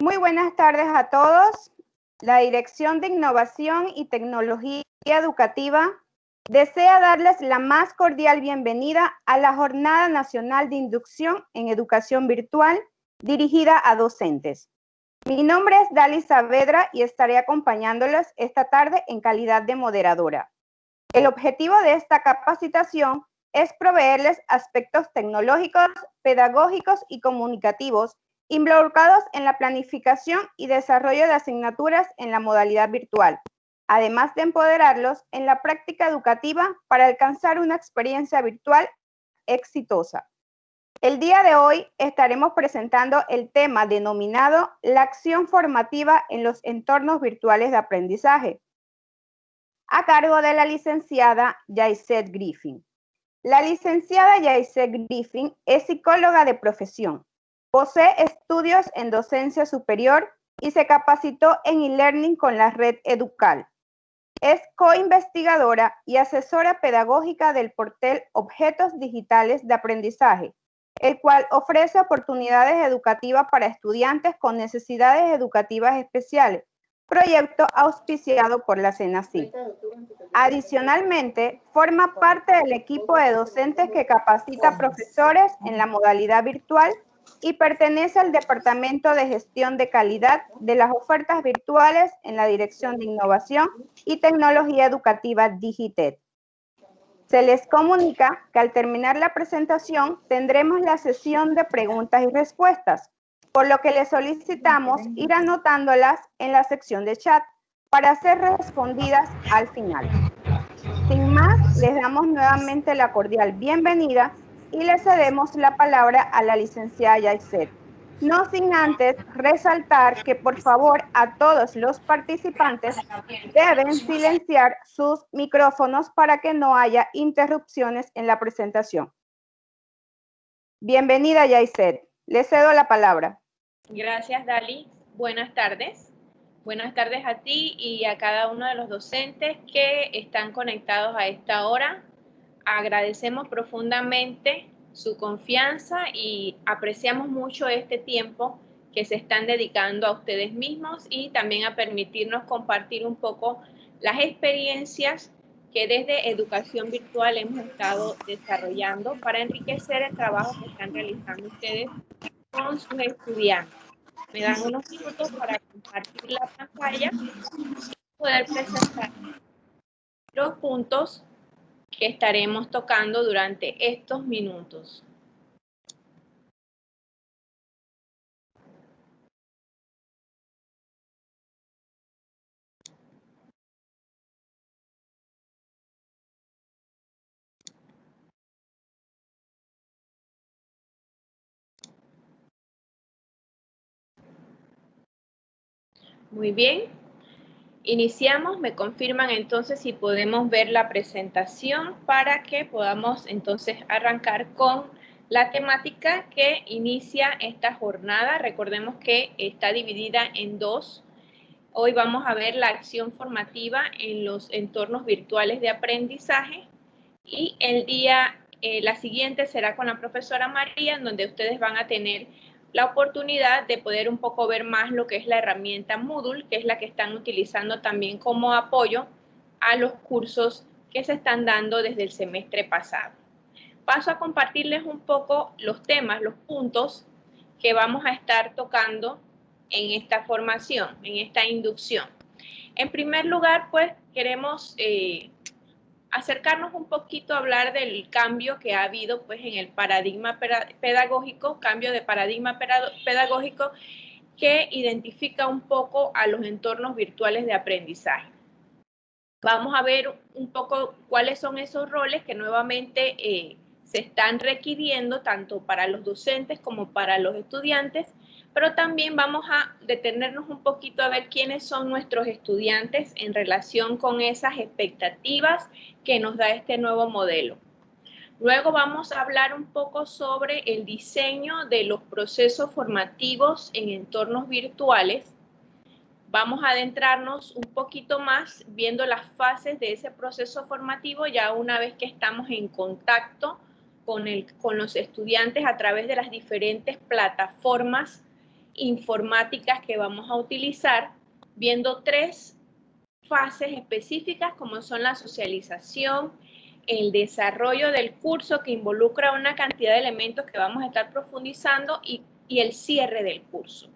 Muy buenas tardes a todos. La Dirección de Innovación y Tecnología Educativa desea darles la más cordial bienvenida a la Jornada Nacional de Inducción en Educación Virtual dirigida a docentes. Mi nombre es Dali Saavedra y estaré acompañándolos esta tarde en calidad de moderadora. El objetivo de esta capacitación es proveerles aspectos tecnológicos, pedagógicos y comunicativos involucrados en la planificación y desarrollo de asignaturas en la modalidad virtual, además de empoderarlos en la práctica educativa para alcanzar una experiencia virtual exitosa. El día de hoy estaremos presentando el tema denominado la acción formativa en los entornos virtuales de aprendizaje, a cargo de la licenciada Yaiset Griffin. La licenciada Yaiset Griffin es psicóloga de profesión, posee estudios en docencia superior y se capacitó en e-learning con la red Educal. Es coinvestigadora y asesora pedagógica del portal Objetos Digitales de Aprendizaje, el cual ofrece oportunidades educativas para estudiantes con necesidades educativas especiales, proyecto auspiciado por la CENACYT. Adicionalmente, forma parte del equipo de docentes que capacita profesores en la modalidad virtual y pertenece al Departamento de Gestión de Calidad de las Ofertas Virtuales en la Dirección de Innovación y Tecnología Educativa Digitet. Se les comunica que al terminar la presentación tendremos la sesión de preguntas y respuestas, por lo que les solicitamos ir anotándolas en la sección de chat para ser respondidas al final. Sin más, les damos nuevamente la cordial bienvenida y le cedemos la palabra a la licenciada Yaiset. No sin antes resaltar que por favor a todos los participantes deben silenciar sus micrófonos para que no haya interrupciones en la presentación. Bienvenida Yaiset, le cedo la palabra. Gracias Dali, buenas tardes. Buenas tardes a ti y a cada uno de los docentes que están conectados a esta hora. Agradecemos profundamente su confianza y apreciamos mucho este tiempo que se están dedicando a ustedes mismos y también a permitirnos compartir un poco las experiencias que desde educación virtual hemos estado desarrollando para enriquecer el trabajo que están realizando ustedes con sus estudiantes. Me dan unos minutos para compartir la pantalla y poder presentar los puntos que estaremos tocando durante estos minutos. Muy bien, iniciamos. Me confirman entonces si podemos ver la presentación para que podamos entonces arrancar con la temática que inicia esta jornada. Recordemos que está dividida en dos. Hoy vamos a ver la acción formativa en los entornos virtuales de aprendizaje y la siguiente será con la profesora María, en donde ustedes van a tener la oportunidad de poder un poco ver más lo que es la herramienta Moodle, que es la que están utilizando también como apoyo a los cursos que se están dando desde el semestre pasado. Paso a compartirles un poco los temas, los puntos que vamos a estar tocando en esta formación, en esta inducción. En primer lugar, pues queremos acercarnos un poquito a hablar del cambio que ha habido pues en el paradigma pedagógico, cambio de paradigma pedagógico que identifica un poco a los entornos virtuales de aprendizaje. Vamos a ver un poco cuáles son esos roles que nuevamente se están requiriendo tanto para los docentes como para los estudiantes, pero también vamos a detenernos un poquito a ver quiénes son nuestros estudiantes en relación con esas expectativas que nos da este nuevo modelo. Luego vamos a hablar un poco sobre el diseño de los procesos formativos en entornos virtuales. Vamos a adentrarnos un poquito más viendo las fases de ese proceso formativo ya una vez que estamos en contacto con los estudiantes a través de las diferentes plataformas informáticas que vamos a utilizar, viendo 3 fases específicas como son la socialización, el desarrollo del curso que involucra una cantidad de elementos que vamos a estar profundizando y el cierre del curso.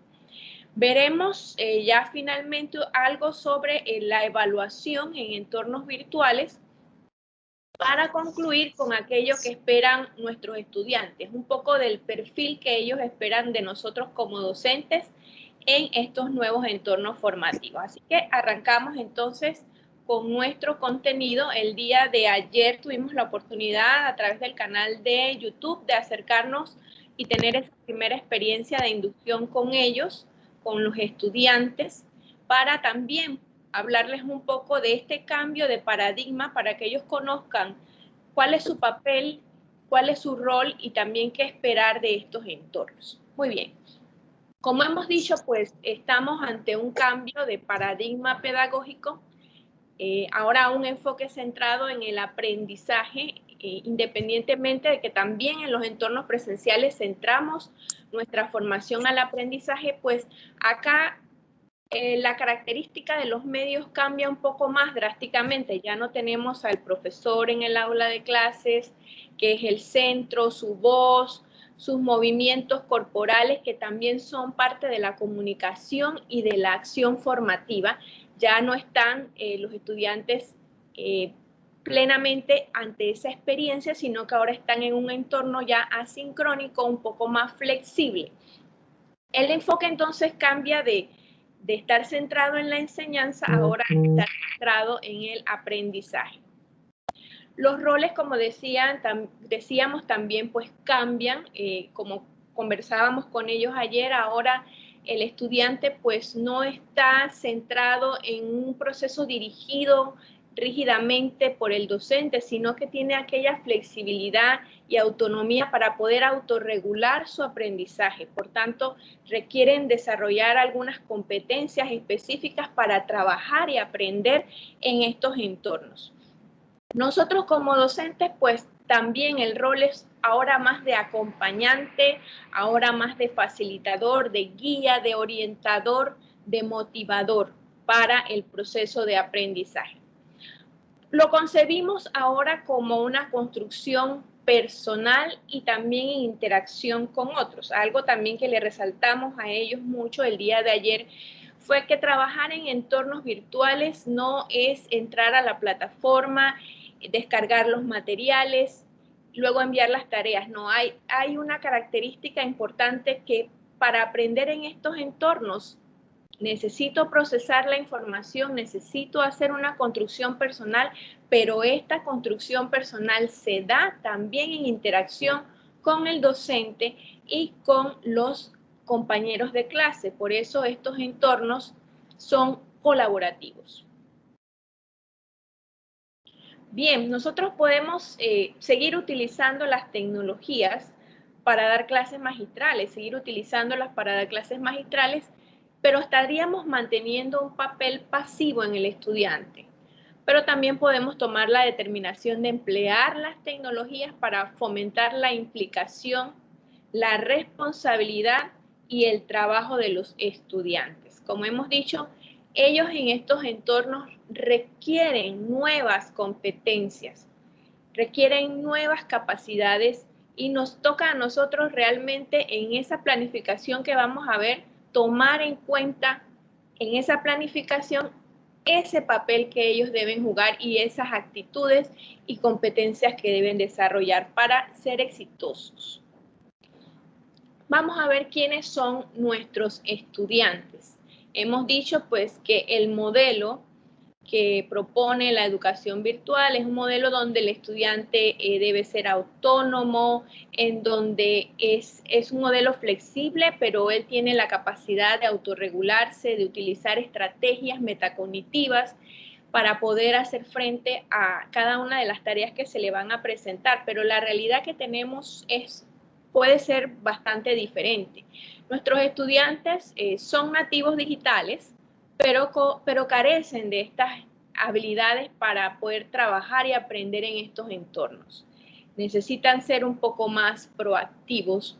Veremos ya finalmente algo sobre la evaluación en entornos virtuales para concluir con aquello que esperan nuestros estudiantes, un poco del perfil que ellos esperan de nosotros como docentes en estos nuevos entornos formativos. Así que arrancamos entonces con nuestro contenido. El día de ayer tuvimos la oportunidad a través del canal de YouTube de acercarnos y tener esa primera experiencia de inducción con ellos, con los estudiantes, para también hablarles un poco de este cambio de paradigma para que ellos conozcan cuál es su papel, cuál es su rol y también qué esperar de estos entornos. Muy bien. Como hemos dicho, pues estamos ante un cambio de paradigma pedagógico, ahora un enfoque centrado en el aprendizaje, independientemente de que también en los entornos presenciales centramos nuestra formación al aprendizaje, pues acá la característica de los medios cambia un poco más drásticamente. Ya no tenemos al profesor en el aula de clases, que es el centro, su voz, sus movimientos corporales, que también son parte de la comunicación y de la acción formativa. Ya no están los estudiantes plenamente ante esa experiencia, sino que ahora están en un entorno ya asincrónico, un poco más flexible. El enfoque entonces cambia de estar centrado en la enseñanza, ahora estar centrado en el aprendizaje. Los roles, como decíamos también, pues cambian, como conversábamos con ellos ayer, ahora el estudiante pues no está centrado en un proceso dirigido rígidamente por el docente, sino que tiene aquella flexibilidad y autonomía para poder autorregular su aprendizaje. Por tanto, requieren desarrollar algunas competencias específicas para trabajar y aprender en estos entornos. Nosotros como docentes, pues también el rol es ahora más de acompañante, ahora más de facilitador, de guía, de orientador, de motivador para el proceso de aprendizaje. Lo concebimos ahora como una construcción personal y también en interacción con otros. Algo también que le resaltamos a ellos mucho el día de ayer fue que trabajar en entornos virtuales no es entrar a la plataforma, descargar los materiales, luego enviar las tareas. No, hay una característica importante que para aprender en estos entornos necesito procesar la información, necesito hacer una construcción personal, pero esta construcción personal se da también en interacción con el docente y con los compañeros de clase. Por eso estos entornos son colaborativos. Bien, nosotros podemos seguir utilizando las tecnologías para dar clases magistrales, pero estaríamos manteniendo un papel pasivo en el estudiante. Pero también podemos tomar la determinación de emplear las tecnologías para fomentar la implicación, la responsabilidad y el trabajo de los estudiantes. Como hemos dicho, ellos en estos entornos requieren nuevas competencias, requieren nuevas capacidades y nos toca a nosotros realmente en esa planificación que vamos a ver, tomar en cuenta en esa planificación ese papel que ellos deben jugar y esas actitudes y competencias que deben desarrollar para ser exitosos. Vamos a ver quiénes son nuestros estudiantes. Hemos dicho pues que el modelo que propone la educación virtual es un modelo donde el estudiante debe ser autónomo, en donde es un modelo flexible, pero él tiene la capacidad de autorregularse, de utilizar estrategias metacognitivas para poder hacer frente a cada una de las tareas que se le van a presentar, pero la realidad que tenemos puede ser bastante diferente. Nuestros estudiantes son nativos digitales, pero carecen de estas habilidades para poder trabajar y aprender en estos entornos. Necesitan ser un poco más proactivos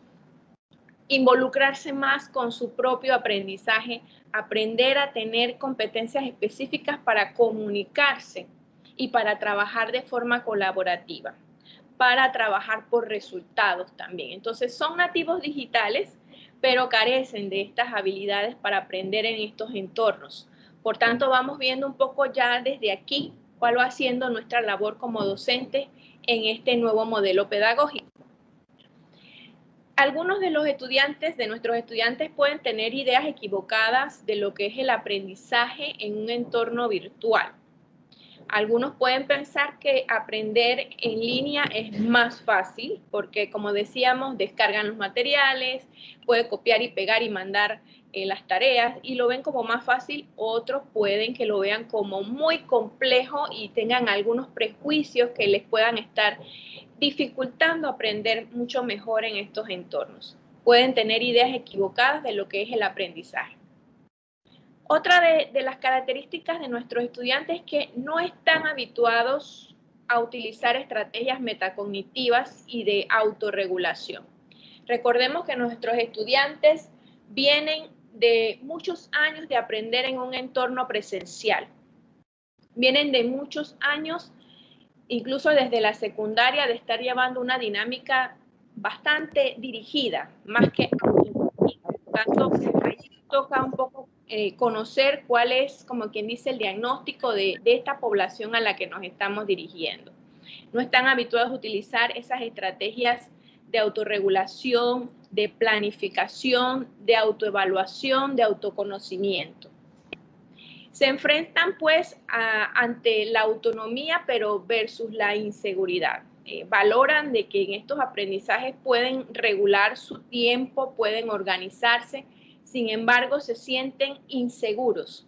involucrarse más con su propio aprendizaje, aprender a tener competencias específicas para comunicarse y para trabajar de forma colaborativa, para trabajar por resultados también. Entonces son nativos digitales, pero carecen de estas habilidades para aprender en estos entornos. Por tanto, vamos viendo un poco ya desde aquí cuál va siendo nuestra labor como docentes en este nuevo modelo pedagógico. Algunos de nuestros estudiantes pueden tener ideas equivocadas de lo que es el aprendizaje en un entorno virtual. Algunos pueden pensar que aprender en línea es más fácil porque, como decíamos, descargan los materiales, puede copiar y pegar y mandar las tareas y lo ven como más fácil. Otros pueden que lo vean como muy complejo y tengan algunos prejuicios que les puedan estar dificultando aprender mucho mejor en estos entornos. Pueden tener ideas equivocadas de lo que es el aprendizaje. Otra de las características de nuestros estudiantes es que no están habituados a utilizar estrategias metacognitivas y de autorregulación. Recordemos que nuestros estudiantes vienen de muchos años de aprender en un entorno presencial. Vienen de muchos años, incluso desde la secundaria, de estar llevando una dinámica bastante dirigida, más que toca un poco conocer cuál es, como quien dice, el diagnóstico de esta población a la que nos estamos dirigiendo. No están habituados a utilizar esas estrategias de autorregulación, de planificación, de autoevaluación, de autoconocimiento. Se enfrentan pues ante la autonomía, pero versus la inseguridad. Valoran de que en estos aprendizajes pueden regular su tiempo, pueden organizarse, sin embargo se sienten inseguros.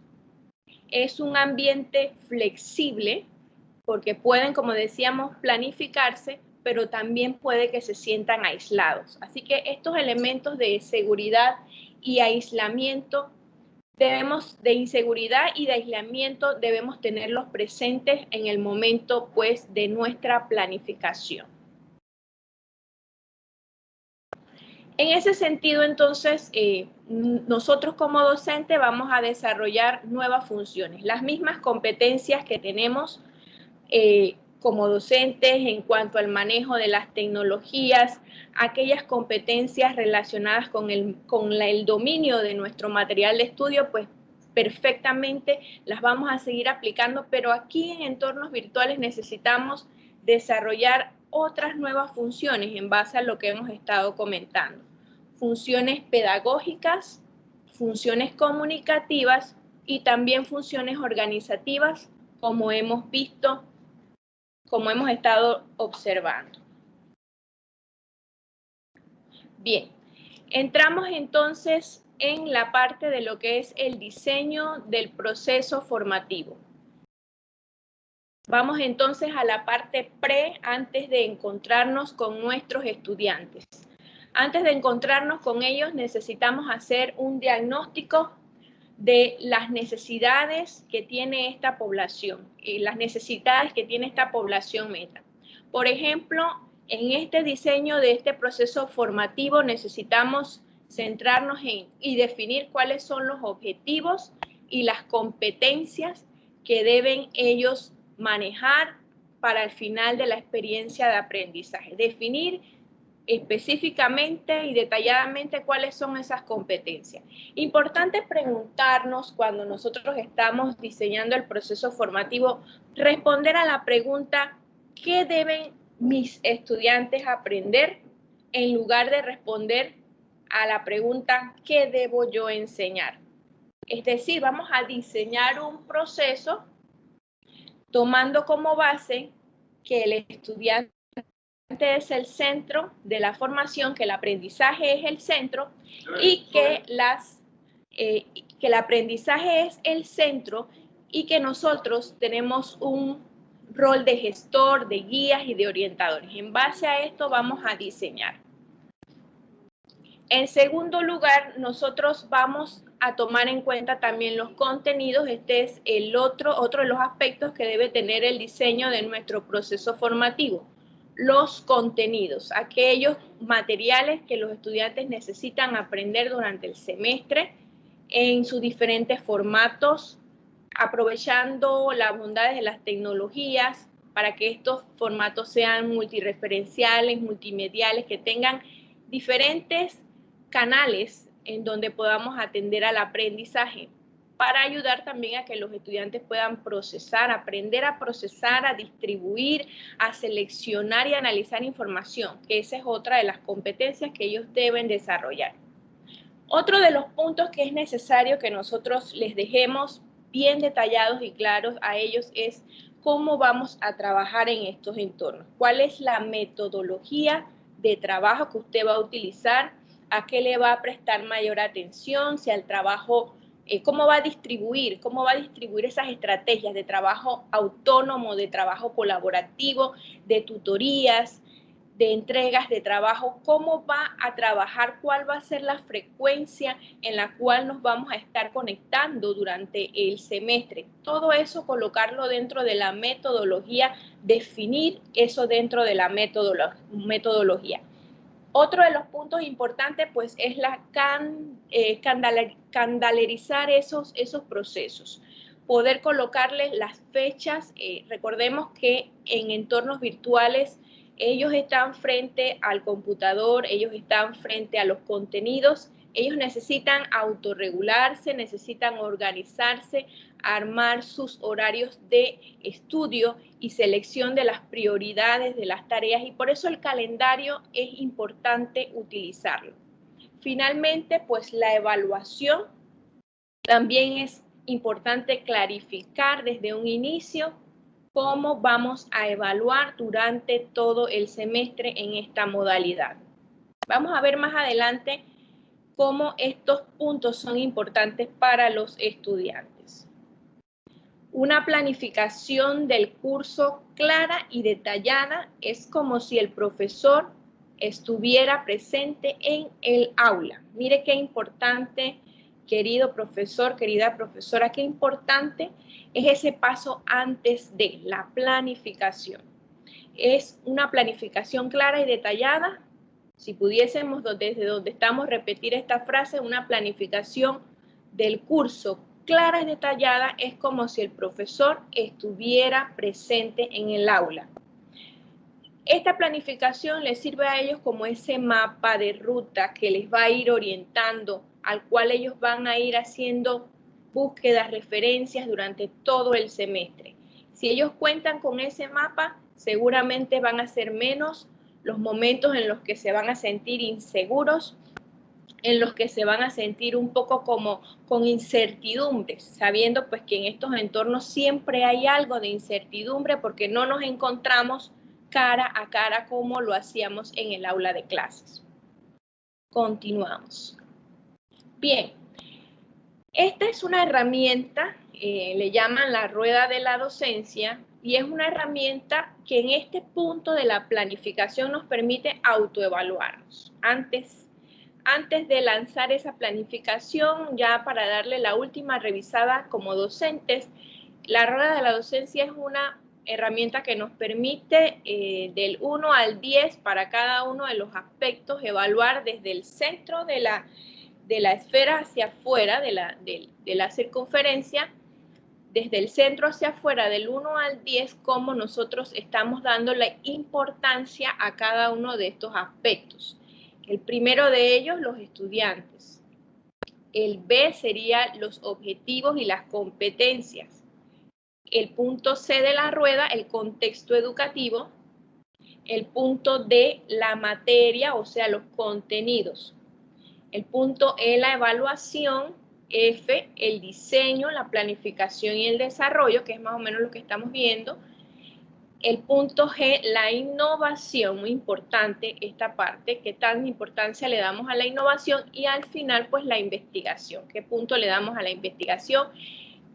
Es un ambiente flexible porque pueden, como decíamos, planificarse, pero también puede que se sientan aislados. Así que estos elementos de seguridad y aislamiento de inseguridad y de aislamiento debemos tenerlos presentes en el momento pues de nuestra planificación. En ese sentido, entonces, nosotros como docentes vamos a desarrollar nuevas funciones, las mismas competencias que tenemos como docentes en cuanto al manejo de las tecnologías, aquellas competencias relacionadas con el dominio de nuestro material de estudio, pues perfectamente las vamos a seguir aplicando, pero aquí en entornos virtuales necesitamos desarrollar otras nuevas funciones en base a lo que hemos estado comentando. Funciones pedagógicas, funciones comunicativas y también funciones organizativas, como hemos visto, como hemos estado observando. Bien, entramos entonces en la parte de lo que es el diseño del proceso formativo. Vamos entonces a la parte antes de encontrarnos con nuestros estudiantes. Antes de encontrarnos con ellos necesitamos hacer un diagnóstico de las necesidades que tiene esta población, las necesidades que tiene esta población meta. Por ejemplo, en este diseño de este proceso formativo necesitamos centrarnos y definir cuáles son los objetivos y las competencias que deben ellos manejar para el final de la experiencia de aprendizaje. Definir específicamente y detalladamente cuáles son esas competencias. Importante preguntarnos cuando nosotros estamos diseñando el proceso formativo, responder a la pregunta, ¿qué deben mis estudiantes aprender? En lugar de responder a la pregunta, ¿qué debo yo enseñar? Es decir, vamos a diseñar un proceso tomando como base que el estudiante es el centro de la formación, que el aprendizaje es el centro y que el aprendizaje es el centro y que nosotros tenemos un rol de gestor, de guías y de orientadores. En base a esto vamos a diseñar. En segundo lugar, nosotros vamos a tomar en cuenta también los contenidos. Este es el otro de los aspectos que debe tener el diseño de nuestro proceso formativo. los contenidos, aquellos materiales que los estudiantes necesitan aprender durante el semestre en sus diferentes formatos, aprovechando las bondades de las tecnologías para que estos formatos sean multireferenciales, multimediales, que tengan diferentes canales en donde podamos atender al aprendizaje, para ayudar también a que los estudiantes puedan procesar, aprender a procesar, a distribuir, a seleccionar y analizar información, que esa es otra de las competencias que ellos deben desarrollar. Otro de los puntos que es necesario que nosotros les dejemos bien detallados y claros a ellos es cómo vamos a trabajar en estos entornos, cuál es la metodología de trabajo que usted va a utilizar, a qué le va a prestar mayor atención, si al trabajo, cómo va a distribuir esas estrategias de trabajo autónomo, de trabajo colaborativo, de tutorías, de entregas de trabajo, cómo va a trabajar, cuál va a ser la frecuencia en la cual nos vamos a estar conectando durante el semestre. Todo eso colocarlo dentro de la metodología, definir eso dentro de la metodología. Otro de los puntos importantes pues es la calendarizar esos procesos, poder colocarles las fechas. Recordemos que en entornos virtuales ellos están frente al computador, ellos están frente a los contenidos, ellos necesitan autorregularse, necesitan organizarse, armar sus horarios de estudio y selección de las prioridades de las tareas, y por eso el calendario es importante utilizarlo. Finalmente, pues la evaluación también es importante clarificar desde un inicio cómo vamos a evaluar durante todo el semestre en esta modalidad. Vamos a ver más adelante cómo estos puntos son importantes para los estudiantes. Una planificación del curso clara y detallada es como si el profesor estuviera presente en el aula. Mire qué importante, querido profesor, querida profesora, qué importante es ese paso antes de la planificación. Es una planificación clara y detallada. Si pudiésemos desde donde estamos repetir esta frase, una planificación del curso clara y detallada es como si el profesor estuviera presente en el aula. Esta planificación les sirve a ellos como ese mapa de ruta que les va a ir orientando, al cual ellos van a ir haciendo búsquedas, referencias durante todo el semestre. Si ellos cuentan con ese mapa, seguramente van a ser menos los momentos en los que se van a sentir inseguros, en los que se van a sentir un poco como con incertidumbres, sabiendo pues que en estos entornos siempre hay algo de incertidumbre porque no nos encontramos cara a cara como lo hacíamos en el aula de clases. Continuamos. Bien, esta es una herramienta, le llaman la rueda de la docencia, y es una herramienta que en este punto de la planificación nos permite autoevaluarnos. Antes de lanzar esa planificación, ya para darle la última revisada como docentes, la rueda de la docencia es una herramienta que nos permite del 1 al 10 para cada uno de los aspectos evaluar desde el centro de la esfera hacia afuera, de la circunferencia, desde el centro hacia afuera, del 1 al 10, cómo nosotros estamos dando la importancia a cada uno de estos aspectos. El primero de ellos, los estudiantes. El B sería los objetivos y las competencias. El punto C de la rueda, el contexto educativo. El punto D, la materia, o sea, los contenidos. El punto E, la evaluación. F, el diseño, la planificación y el desarrollo, que es más o menos lo que estamos viendo. El punto G, la innovación, muy importante esta parte, qué tan importancia le damos a la innovación, y al final pues la investigación, qué punto le damos a la investigación,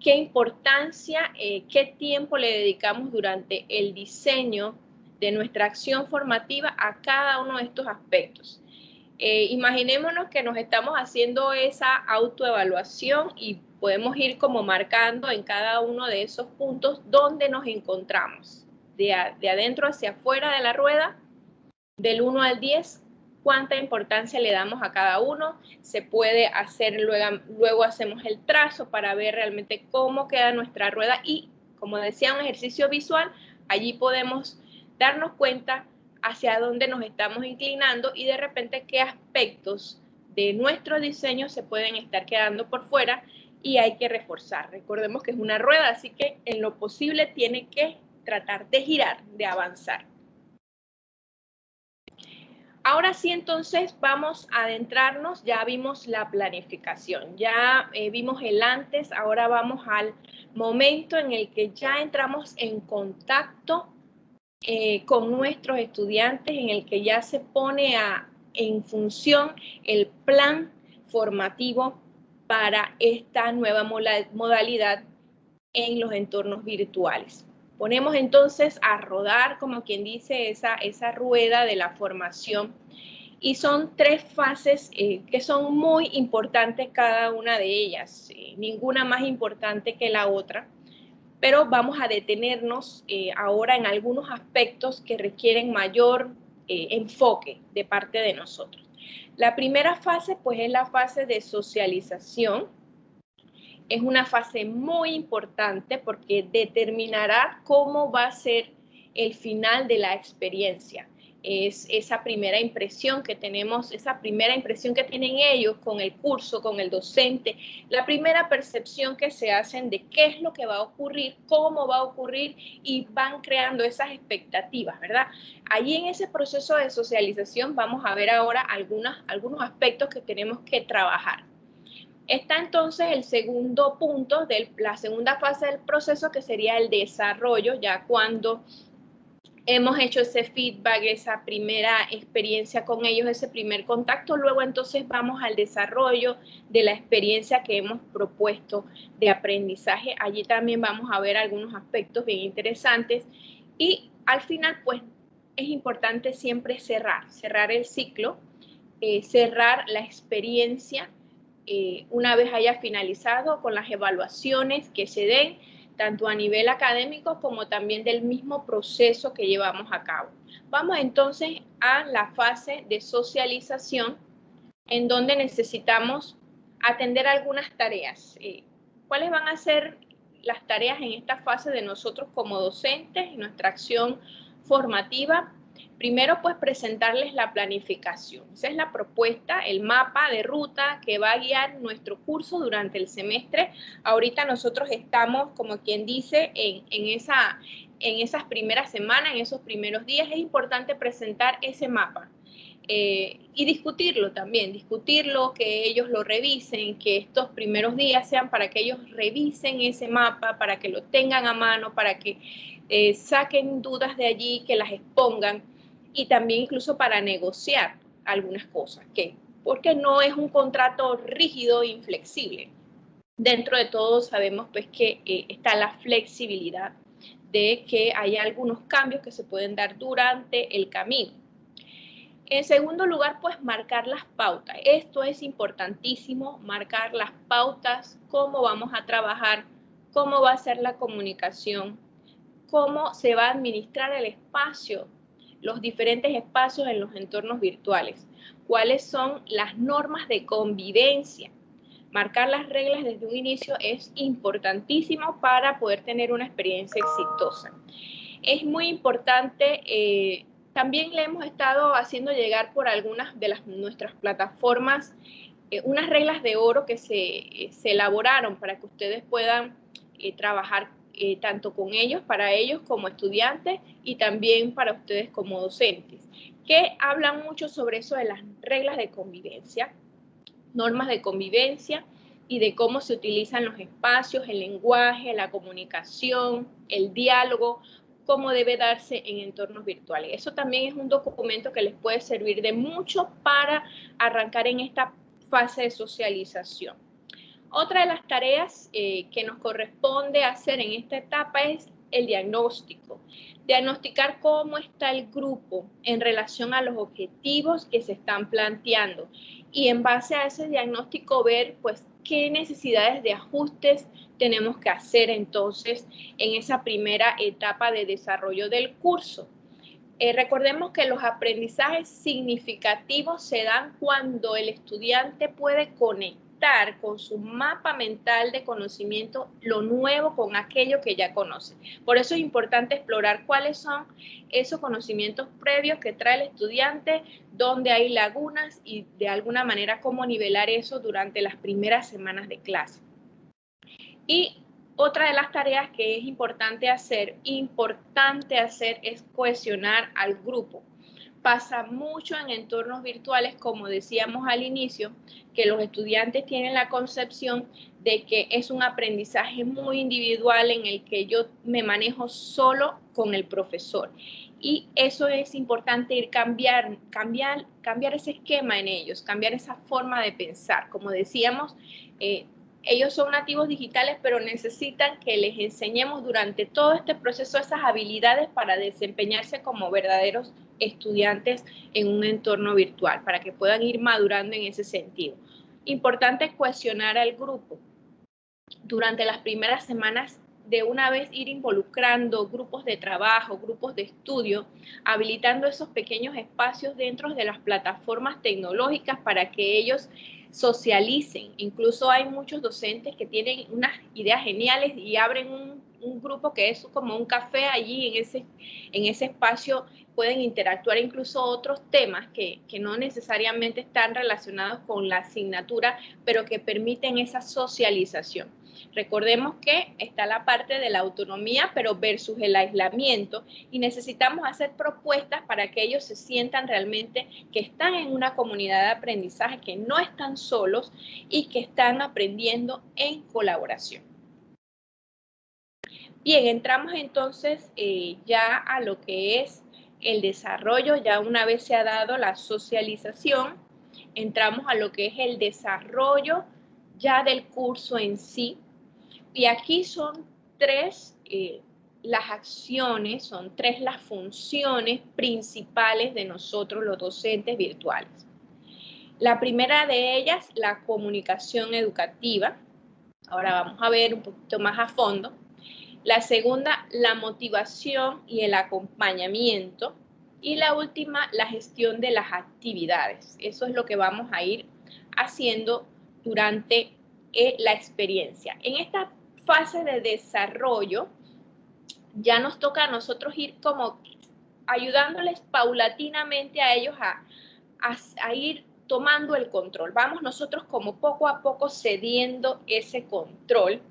qué importancia, qué tiempo le dedicamos durante el diseño de nuestra acción formativa a cada uno de estos aspectos. Imaginémonos que nos estamos haciendo esa autoevaluación y podemos ir como marcando en cada uno de esos puntos dónde nos encontramos. de adentro hacia afuera de la rueda, del 1 al 10, cuánta importancia le damos a cada uno. Se puede hacer, luego hacemos el trazo para ver realmente cómo queda nuestra rueda y, como decía, un ejercicio visual, allí podemos darnos cuenta hacia dónde nos estamos inclinando y de repente qué aspectos de nuestro diseño se pueden estar quedando por fuera y hay que reforzar. Recordemos que es una rueda, así que en lo posible tiene que tratar de girar, de avanzar. Ahora sí, entonces vamos a adentrarnos, ya vimos la planificación, ya vimos el antes, ahora vamos al momento en el que ya entramos en contacto con nuestros estudiantes, en el que ya se pone en función el plan formativo para esta nueva modalidad en los entornos virtuales. Ponemos entonces a rodar, como quien dice, esa rueda de la formación y son 3 fases que son muy importantes cada una de ellas, ninguna más importante que la otra, pero vamos a detenernos ahora en algunos aspectos que requieren mayor enfoque de parte de nosotros. La primera fase pues es la fase de socialización. Es una fase muy importante porque determinará cómo va a ser el final de la experiencia. Es esa primera impresión que tenemos, esa primera impresión que tienen ellos con el curso, con el docente, la primera percepción que se hacen de qué es lo que va a ocurrir, cómo va a ocurrir y van creando esas expectativas, ¿verdad? Allí en ese proceso de socialización vamos a ver ahora algunos aspectos que tenemos que trabajar. Está entonces el segundo punto de la segunda fase del proceso, que sería el desarrollo, ya cuando hemos hecho ese feedback, esa primera experiencia con ellos, ese primer contacto. Luego entonces vamos al desarrollo de la experiencia que hemos propuesto de aprendizaje. Allí también vamos a ver algunos aspectos bien interesantes y al final pues es importante siempre cerrar el ciclo, cerrar la experiencia una vez haya finalizado con las evaluaciones que se den, tanto a nivel académico como también del mismo proceso que llevamos a cabo. Vamos entonces a la fase de socialización, en donde necesitamos atender algunas tareas. ¿Cuáles van a ser las tareas en esta fase de nosotros como docentes en nuestra acción formativa? Primero, pues presentarles la planificación. Esa es la propuesta, el mapa de ruta que va a guiar nuestro curso durante el semestre. Ahorita nosotros estamos, como quien dice, en esas primeras semanas, en esos primeros días. Es importante presentar ese mapa y discutirlo también, discutirlo, que ellos lo revisen, que estos primeros días sean para que ellos revisen ese mapa, para que lo tengan a mano, para que saquen dudas de allí, que las expongan y también incluso para negociar algunas cosas, porque no es un contrato rígido e inflexible. Dentro de todo sabemos pues que está la flexibilidad de que hay algunos cambios que se pueden dar durante el camino. En segundo lugar, pues marcar las pautas. Esto es importantísimo, marcar las pautas, cómo vamos a trabajar, cómo va a ser la comunicación, cómo se va a administrar el espacio, los diferentes espacios en los entornos virtuales, cuáles son las normas de convivencia. Marcar las reglas desde un inicio es importantísimo para poder tener una experiencia exitosa. Es muy importante, también le hemos estado haciendo llegar por algunas de nuestras plataformas unas reglas de oro que se elaboraron para que ustedes puedan trabajar tanto con ellos, para ellos como estudiantes y también para ustedes como docentes, que hablan mucho sobre eso de las reglas de convivencia, normas de convivencia y de cómo se utilizan los espacios, el lenguaje, la comunicación, el diálogo, cómo debe darse en entornos virtuales. Eso también es un documento que les puede servir de mucho para arrancar en esta fase de socialización. Otra de las tareas que nos corresponde hacer en esta etapa es el diagnóstico. Diagnosticar cómo está el grupo en relación a los objetivos que se están planteando y en base a ese diagnóstico ver pues qué necesidades de ajustes tenemos que hacer entonces en esa primera etapa de desarrollo del curso. Recordemos que los aprendizajes significativos se dan cuando el estudiante puede conectar con su mapa mental de conocimiento lo nuevo con aquello que ya conoce. Por eso es importante explorar cuáles son esos conocimientos previos que trae el estudiante, dónde hay lagunas y de alguna manera cómo nivelar eso durante las primeras semanas de clase. Y otra de las tareas que es importante hacer es cohesionar al grupo. Pasa mucho en entornos virtuales, como decíamos al inicio, que los estudiantes tienen la concepción de que es un aprendizaje muy individual en el que yo me manejo solo con el profesor. Y eso es importante cambiar ese esquema en ellos, cambiar esa forma de pensar. Como decíamos, ellos son nativos digitales, pero necesitan que les enseñemos durante todo este proceso esas habilidades para desempeñarse como verdaderos estudiantes en un entorno virtual, para que puedan ir madurando en ese sentido. Importante cohesionar al grupo. Durante las primeras semanas, de una vez ir involucrando grupos de trabajo, grupos de estudio, habilitando esos pequeños espacios dentro de las plataformas tecnológicas para que ellos socialicen. Incluso hay muchos docentes que tienen unas ideas geniales y abren un grupo que es como un café allí en ese espacio. Pueden interactuar incluso otros temas que no necesariamente están relacionados con la asignatura, pero que permiten esa socialización. Recordemos que está la parte de la autonomía, pero versus el aislamiento, y necesitamos hacer propuestas para que ellos se sientan realmente que están en una comunidad de aprendizaje, que no están solos y que están aprendiendo en colaboración. Bien, entramos entonces ya a lo que es el desarrollo. Ya una vez se ha dado la socialización, entramos a lo que es el desarrollo ya del curso en sí. Y aquí son tres las acciones, son tres las funciones principales de nosotros los docentes virtuales. La primera de ellas, la comunicación educativa. Ahora vamos a ver un poquito más a fondo. La segunda, la motivación y el acompañamiento. Y la última, la gestión de las actividades. Eso es lo que vamos a ir haciendo durante la experiencia. En esta fase de desarrollo, ya nos toca a nosotros ir como ayudándoles paulatinamente a ellos a ir tomando el control. Vamos nosotros como poco a poco cediendo ese control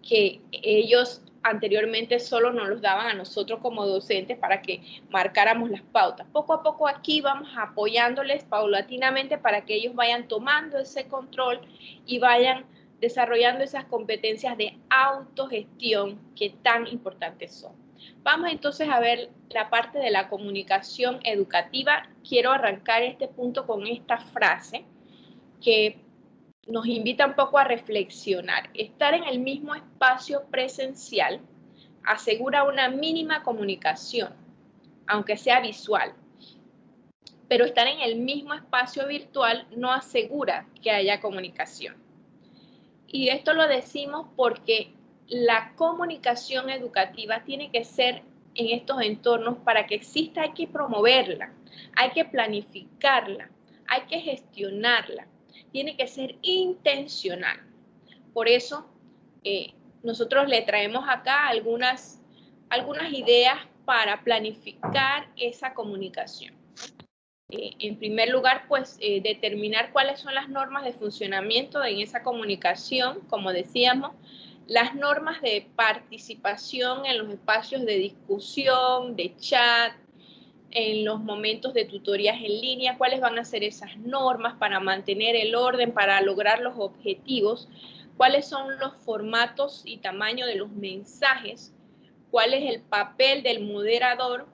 que ellos anteriormente solo nos los daban a nosotros como docentes para que marcáramos las pautas. Poco a poco aquí vamos apoyándoles paulatinamente para que ellos vayan tomando ese control y vayan desarrollando esas competencias de autogestión que tan importantes son. Vamos entonces a ver la parte de la comunicación educativa. Quiero arrancar este punto con esta frase que nos invita un poco a reflexionar. Estar en el mismo espacio presencial asegura una mínima comunicación, aunque sea visual. Pero estar en el mismo espacio virtual no asegura que haya comunicación. Y esto lo decimos porque la comunicación educativa tiene que ser en estos entornos. Para que exista hay que promoverla, hay que planificarla, hay que gestionarla. Tiene que ser intencional. Por eso, nosotros le traemos acá algunas ideas para planificar esa comunicación. En primer lugar, pues, determinar cuáles son las normas de funcionamiento en esa comunicación, como decíamos, las normas de participación en los espacios de discusión, de chat, en los momentos de tutorías en línea, cuáles van a ser esas normas para mantener el orden, para lograr los objetivos, cuáles son los formatos y tamaño de los mensajes, cuál es el papel del moderador,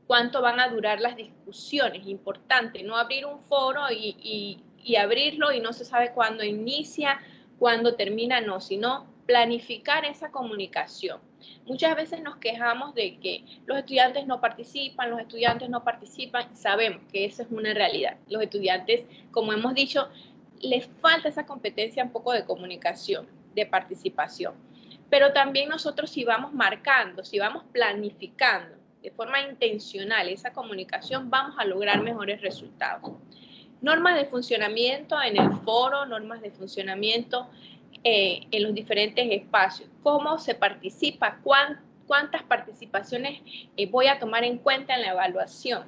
cuánto van a durar las discusiones. Importante, no abrir un foro y abrirlo y no se sabe cuándo inicia, cuándo termina, no, sino planificar esa comunicación. Muchas veces nos quejamos de que los estudiantes no participan, sabemos que eso es una realidad. Los estudiantes, como hemos dicho, les falta esa competencia un poco de comunicación, de participación. Pero también nosotros si vamos marcando, si vamos planificando de forma intencional esa comunicación, vamos a lograr mejores resultados. Normas de funcionamiento en el foro, normas de funcionamiento en los diferentes espacios. ¿Cómo se participa? ¿Cuántas participaciones voy a tomar en cuenta en la evaluación?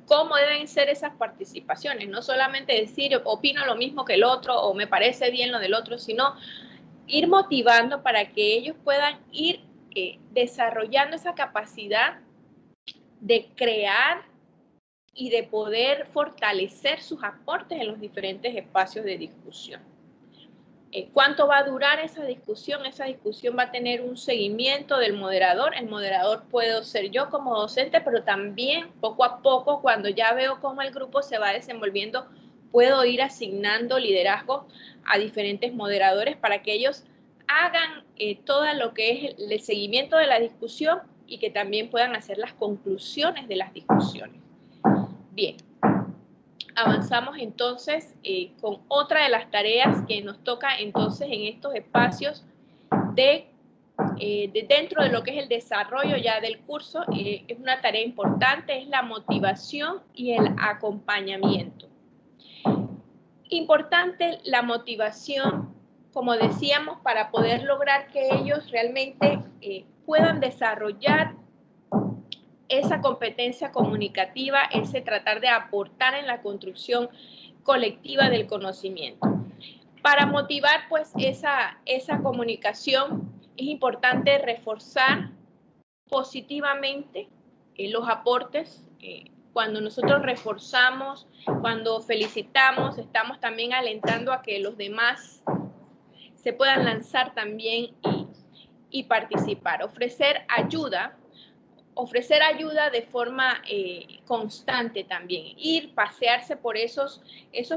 ¿Cómo deben ser esas participaciones? No solamente decir opino lo mismo que el otro o me parece bien lo del otro, sino ir motivando para que ellos puedan ir desarrollando esa capacidad de crear y de poder fortalecer sus aportes en los diferentes espacios de discusión. ¿Cuánto va a durar esa discusión? Esa discusión va a tener un seguimiento del moderador. El moderador puedo ser yo como docente, pero también poco a poco, cuando ya veo cómo el grupo se va desenvolviendo, puedo ir asignando liderazgo a diferentes moderadores para que ellos hagan todo lo que es el seguimiento de la discusión y que también puedan hacer las conclusiones de las discusiones. Bien. Avanzamos entonces con otra de las tareas que nos toca entonces en estos espacios de dentro de lo que es el desarrollo ya del curso. Es una tarea importante, es la motivación y el acompañamiento. Importante la motivación, como decíamos, para poder lograr que ellos realmente puedan desarrollar esa competencia comunicativa, ese tratar de aportar en la construcción colectiva del conocimiento. Para motivar pues esa comunicación es importante reforzar positivamente los aportes. Cuando nosotros reforzamos, cuando felicitamos, estamos también alentando a que los demás se puedan lanzar también y participar. Ofrecer ayuda de forma constante también, pasearse por esos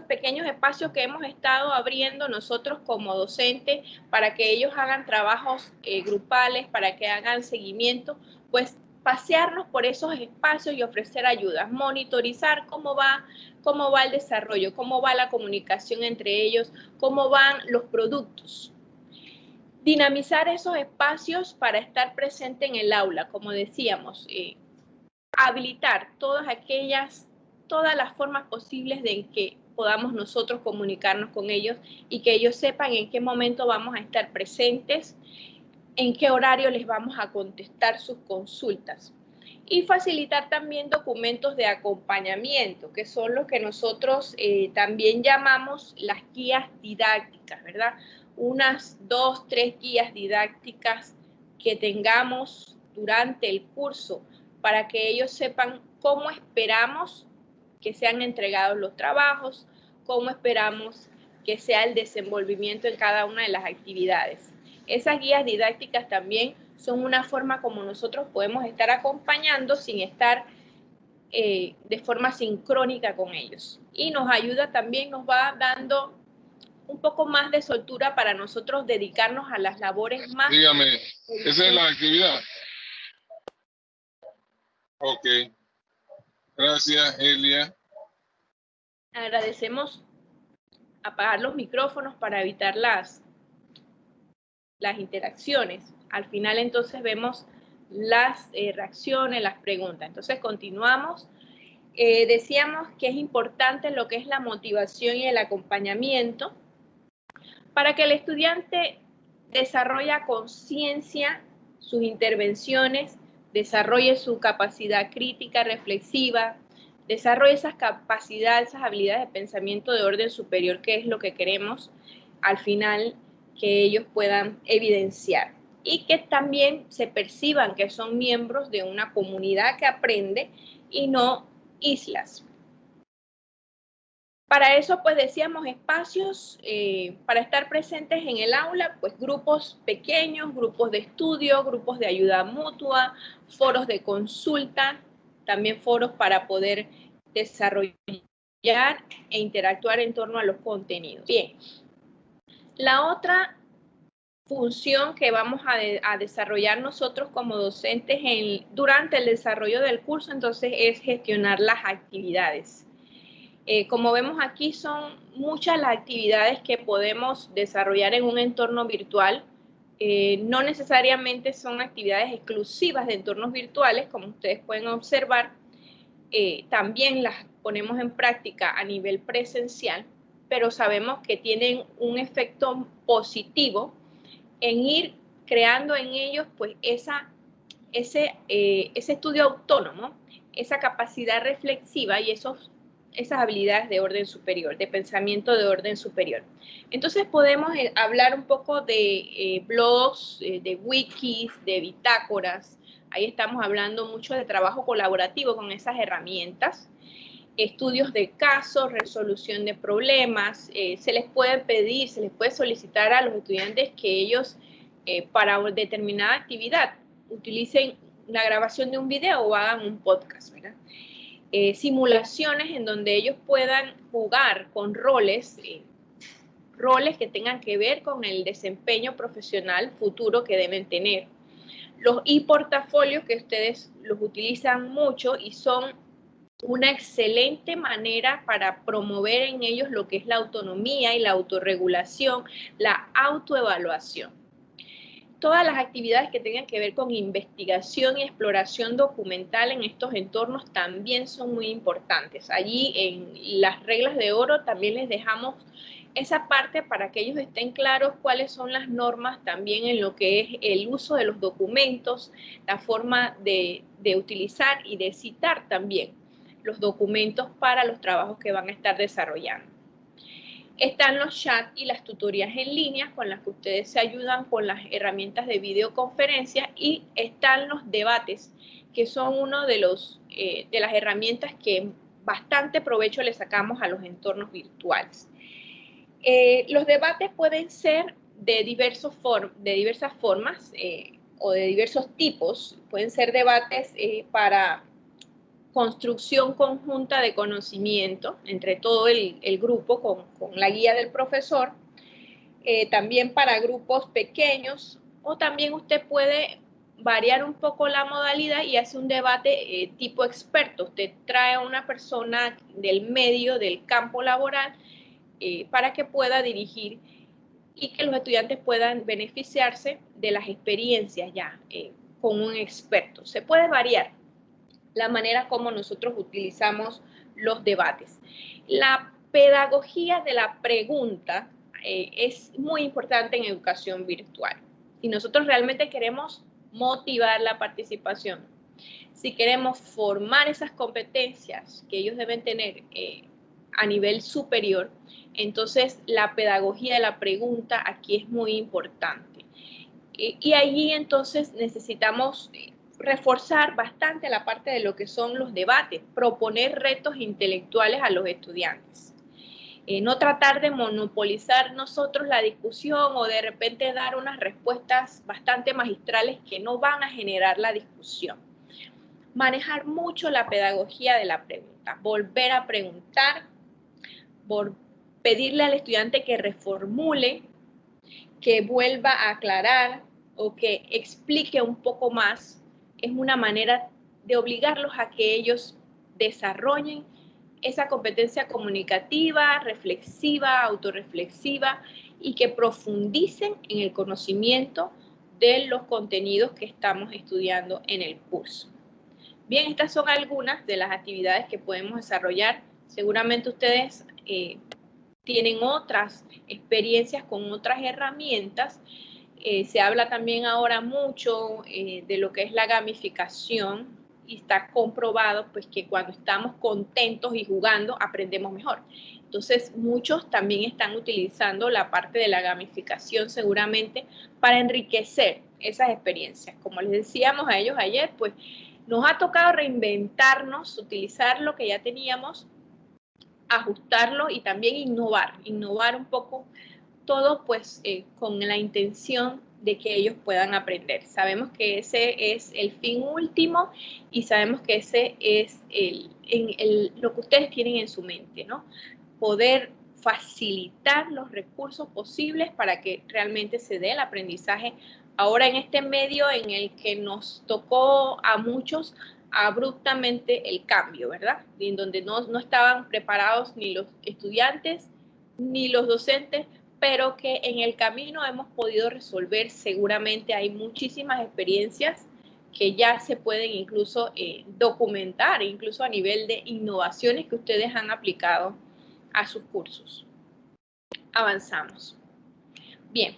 pequeños espacios que hemos estado abriendo nosotros como docentes para que ellos hagan trabajos grupales, para que hagan seguimiento, pues pasearnos por esos espacios y ofrecer ayudas, monitorizar cómo va el desarrollo, cómo va la comunicación entre ellos, cómo van los productos. Dinamizar esos espacios para estar presente en el aula, como decíamos, habilitar todas las formas posibles de que podamos nosotros comunicarnos con ellos y que ellos sepan en qué momento vamos a estar presentes, en qué horario les vamos a contestar sus consultas. Y facilitar también documentos de acompañamiento, que son los que nosotros también llamamos las guías didácticas, ¿verdad? Unas 2, 3 guías didácticas que tengamos durante el curso para que ellos sepan cómo esperamos que sean entregados los trabajos, cómo esperamos que sea el desenvolvimiento en cada una de las actividades. Esas guías didácticas también son una forma como nosotros podemos estar acompañando sin estar de forma sincrónica con ellos. Y nos ayuda también, nos va dando un poco más de soltura para nosotros dedicarnos a las labores más... Dígame, ¿esa es la actividad? Ok. Gracias, Elia. Agradecemos apagar los micrófonos para evitar las interacciones. Al final entonces vemos las reacciones, las preguntas. Entonces continuamos. Decíamos que es importante lo que es la motivación y el acompañamiento para que el estudiante desarrolle conciencia, sus intervenciones, desarrolle su capacidad crítica, reflexiva, desarrolle esas capacidades, esas habilidades de pensamiento de orden superior, que es lo que queremos al final que ellos puedan evidenciar. Y que también se perciban que son miembros de una comunidad que aprende y no islas. Para eso, pues decíamos espacios para estar presentes en el aula, pues grupos pequeños, grupos de estudio, grupos de ayuda mutua, foros de consulta, también foros para poder desarrollar e interactuar en torno a los contenidos. Bien, la otra función que vamos a desarrollar nosotros como docentes durante el desarrollo del curso, entonces es gestionar las actividades. Como vemos aquí, son muchas las actividades que podemos desarrollar en un entorno virtual. No necesariamente son actividades exclusivas de entornos virtuales, como ustedes pueden observar. También las ponemos en práctica a nivel presencial, pero sabemos que tienen un efecto positivo en ir creando en ellos pues ese estudio autónomo, esa capacidad reflexiva y esas habilidades de orden superior, de pensamiento de orden superior. Entonces podemos hablar un poco de blogs, de wikis, de bitácoras. Ahí estamos hablando mucho de trabajo colaborativo con esas herramientas. Estudios de casos, resolución de problemas. Se les puede pedir, se les puede solicitar a los estudiantes que ellos para determinada actividad utilicen la grabación de un video o hagan un podcast, ¿verdad? Simulaciones en donde ellos puedan jugar con roles que tengan que ver con el desempeño profesional futuro que deben tener. Los e-portafolios que ustedes los utilizan mucho y son una excelente manera para promover en ellos lo que es la autonomía y la autorregulación, la autoevaluación. Todas las actividades que tengan que ver con investigación y exploración documental en estos entornos también son muy importantes. Allí en las reglas de oro también les dejamos esa parte para que ellos estén claros cuáles son las normas también en lo que es el uso de los documentos, la forma de utilizar y de citar también los documentos para los trabajos que van a estar desarrollando. Están los chats y las tutorías en línea con las que ustedes se ayudan con las herramientas de videoconferencia, y están los debates, que son una de las herramientas que bastante provecho le sacamos a los entornos virtuales. Los debates pueden ser de diversas formas o de diversos tipos. Pueden ser debates para construcción conjunta de conocimiento entre todo el grupo con la guía del profesor, también para grupos pequeños, o también usted puede variar un poco la modalidad y hace un debate tipo experto. Usted trae a una persona del medio, del campo laboral, para que pueda dirigir y que los estudiantes puedan beneficiarse de las experiencias ya con un experto. Se puede variar la manera como nosotros utilizamos los debates. La pedagogía de la pregunta es muy importante en educación virtual. Si nosotros realmente queremos motivar la participación, si queremos formar esas competencias que ellos deben tener a nivel superior, entonces la pedagogía de la pregunta aquí es muy importante. Y allí entonces necesitamos reforzar bastante la parte de lo que son los debates, proponer retos intelectuales a los estudiantes. No tratar de monopolizar nosotros la discusión o de repente dar unas respuestas bastante magistrales que no van a generar la discusión. Manejar mucho la pedagogía de la pregunta, volver a preguntar, pedirle al estudiante que reformule, que vuelva a aclarar o que explique un poco más. Es una manera de obligarlos a que ellos desarrollen esa competencia comunicativa, reflexiva, autorreflexiva, y que profundicen en el conocimiento de los contenidos que estamos estudiando en el curso. Bien, estas son algunas de las actividades que podemos desarrollar. Seguramente ustedes tienen otras experiencias con otras herramientas. Se habla también ahora mucho de lo que es la gamificación, y está comprobado pues que cuando estamos contentos y jugando aprendemos mejor. Entonces muchos también están utilizando la parte de la gamificación seguramente para enriquecer esas experiencias. Como les decíamos a ellos ayer, pues nos ha tocado reinventarnos, utilizar lo que ya teníamos, ajustarlo y también innovar un poco todo pues con la intención de que ellos puedan aprender. Sabemos que ese es el fin último y sabemos que ese es lo que ustedes tienen en su mente, ¿no? Poder facilitar los recursos posibles para que realmente se dé el aprendizaje ahora en este medio en el que nos tocó a muchos abruptamente el cambio, ¿verdad? En donde no estaban preparados ni los estudiantes ni los docentes, pero que en el camino hemos podido resolver. Seguramente hay muchísimas experiencias que ya se pueden incluso documentar, incluso a nivel de innovaciones que ustedes han aplicado a sus cursos. Avanzamos. Bien,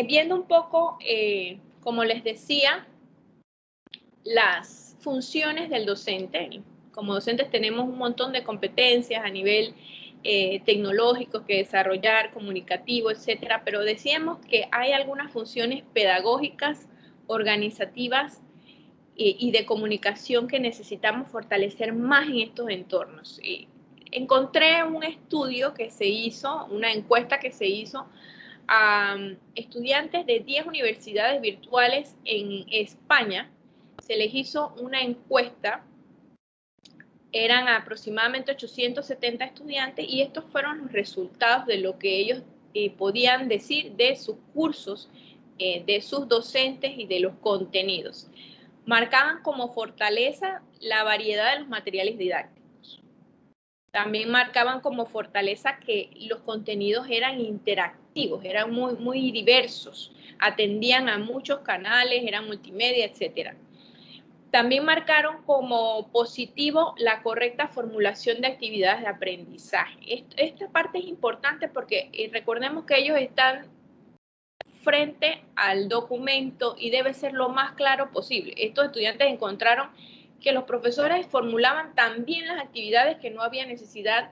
viendo un poco, como les decía, las funciones del docente. Como docentes tenemos un montón de competencias a nivel tecnológico que desarrollar, comunicativo, etcétera, pero decíamos que hay algunas funciones pedagógicas, organizativas y de comunicación que necesitamos fortalecer más en estos entornos. Encontré un estudio que se hizo, una encuesta que se hizo a estudiantes de 10 universidades virtuales en España. Se les hizo una encuesta, eran aproximadamente 870 estudiantes y estos fueron los resultados de lo que ellos podían decir de sus cursos, de sus docentes y de los contenidos. Marcaban como fortaleza la variedad de los materiales didácticos. También marcaban como fortaleza que los contenidos eran interactivos, eran muy diversos, atendían a muchos canales, eran multimedia, etc. También marcaron como positivo la correcta formulación de actividades de aprendizaje. Esta parte es importante porque recordemos que ellos están frente al documento y debe ser lo más claro posible. Estos estudiantes encontraron que los profesores formulaban tan bien las actividades que no había necesidad,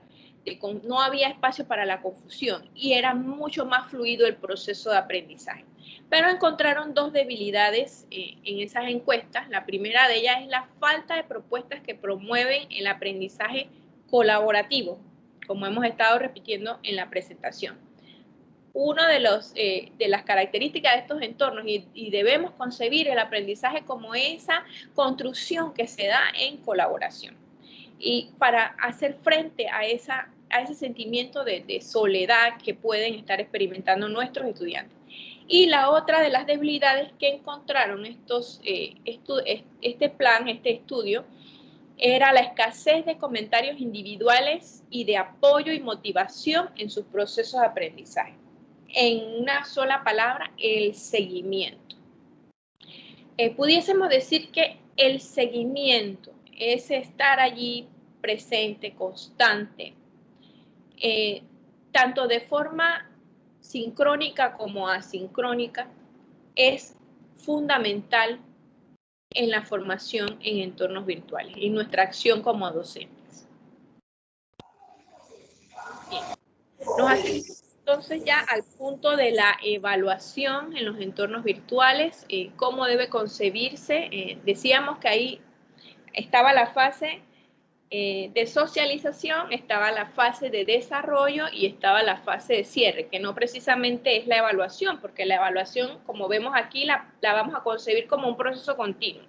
no había espacio para la confusión y era mucho más fluido el proceso de aprendizaje. Pero encontraron dos debilidades en esas encuestas. La primera de ellas es la falta de propuestas que promueven el aprendizaje colaborativo, como hemos estado repitiendo en la presentación. Una de las características de estos entornos y debemos concebir el aprendizaje como esa construcción que se da en colaboración. Y para hacer frente a ese sentimiento de soledad que pueden estar experimentando nuestros estudiantes. Y la otra de las debilidades que encontraron este estudio, era la escasez de comentarios individuales y de apoyo y motivación en sus procesos de aprendizaje. En una sola palabra, el seguimiento. Pudiésemos decir que el seguimiento es estar allí presente, constante, tanto de forma sincrónica como asincrónica, es fundamental en la formación en entornos virtuales, en nuestra acción como docentes. Bien. Nos acercamos entonces ya al punto de la evaluación en los entornos virtuales, cómo debe concebirse. Decíamos que ahí estaba la fase de socialización, estaba la fase de desarrollo y estaba la fase de cierre, que no precisamente es la evaluación, porque la evaluación, como vemos aquí, la vamos a concebir como un proceso continuo.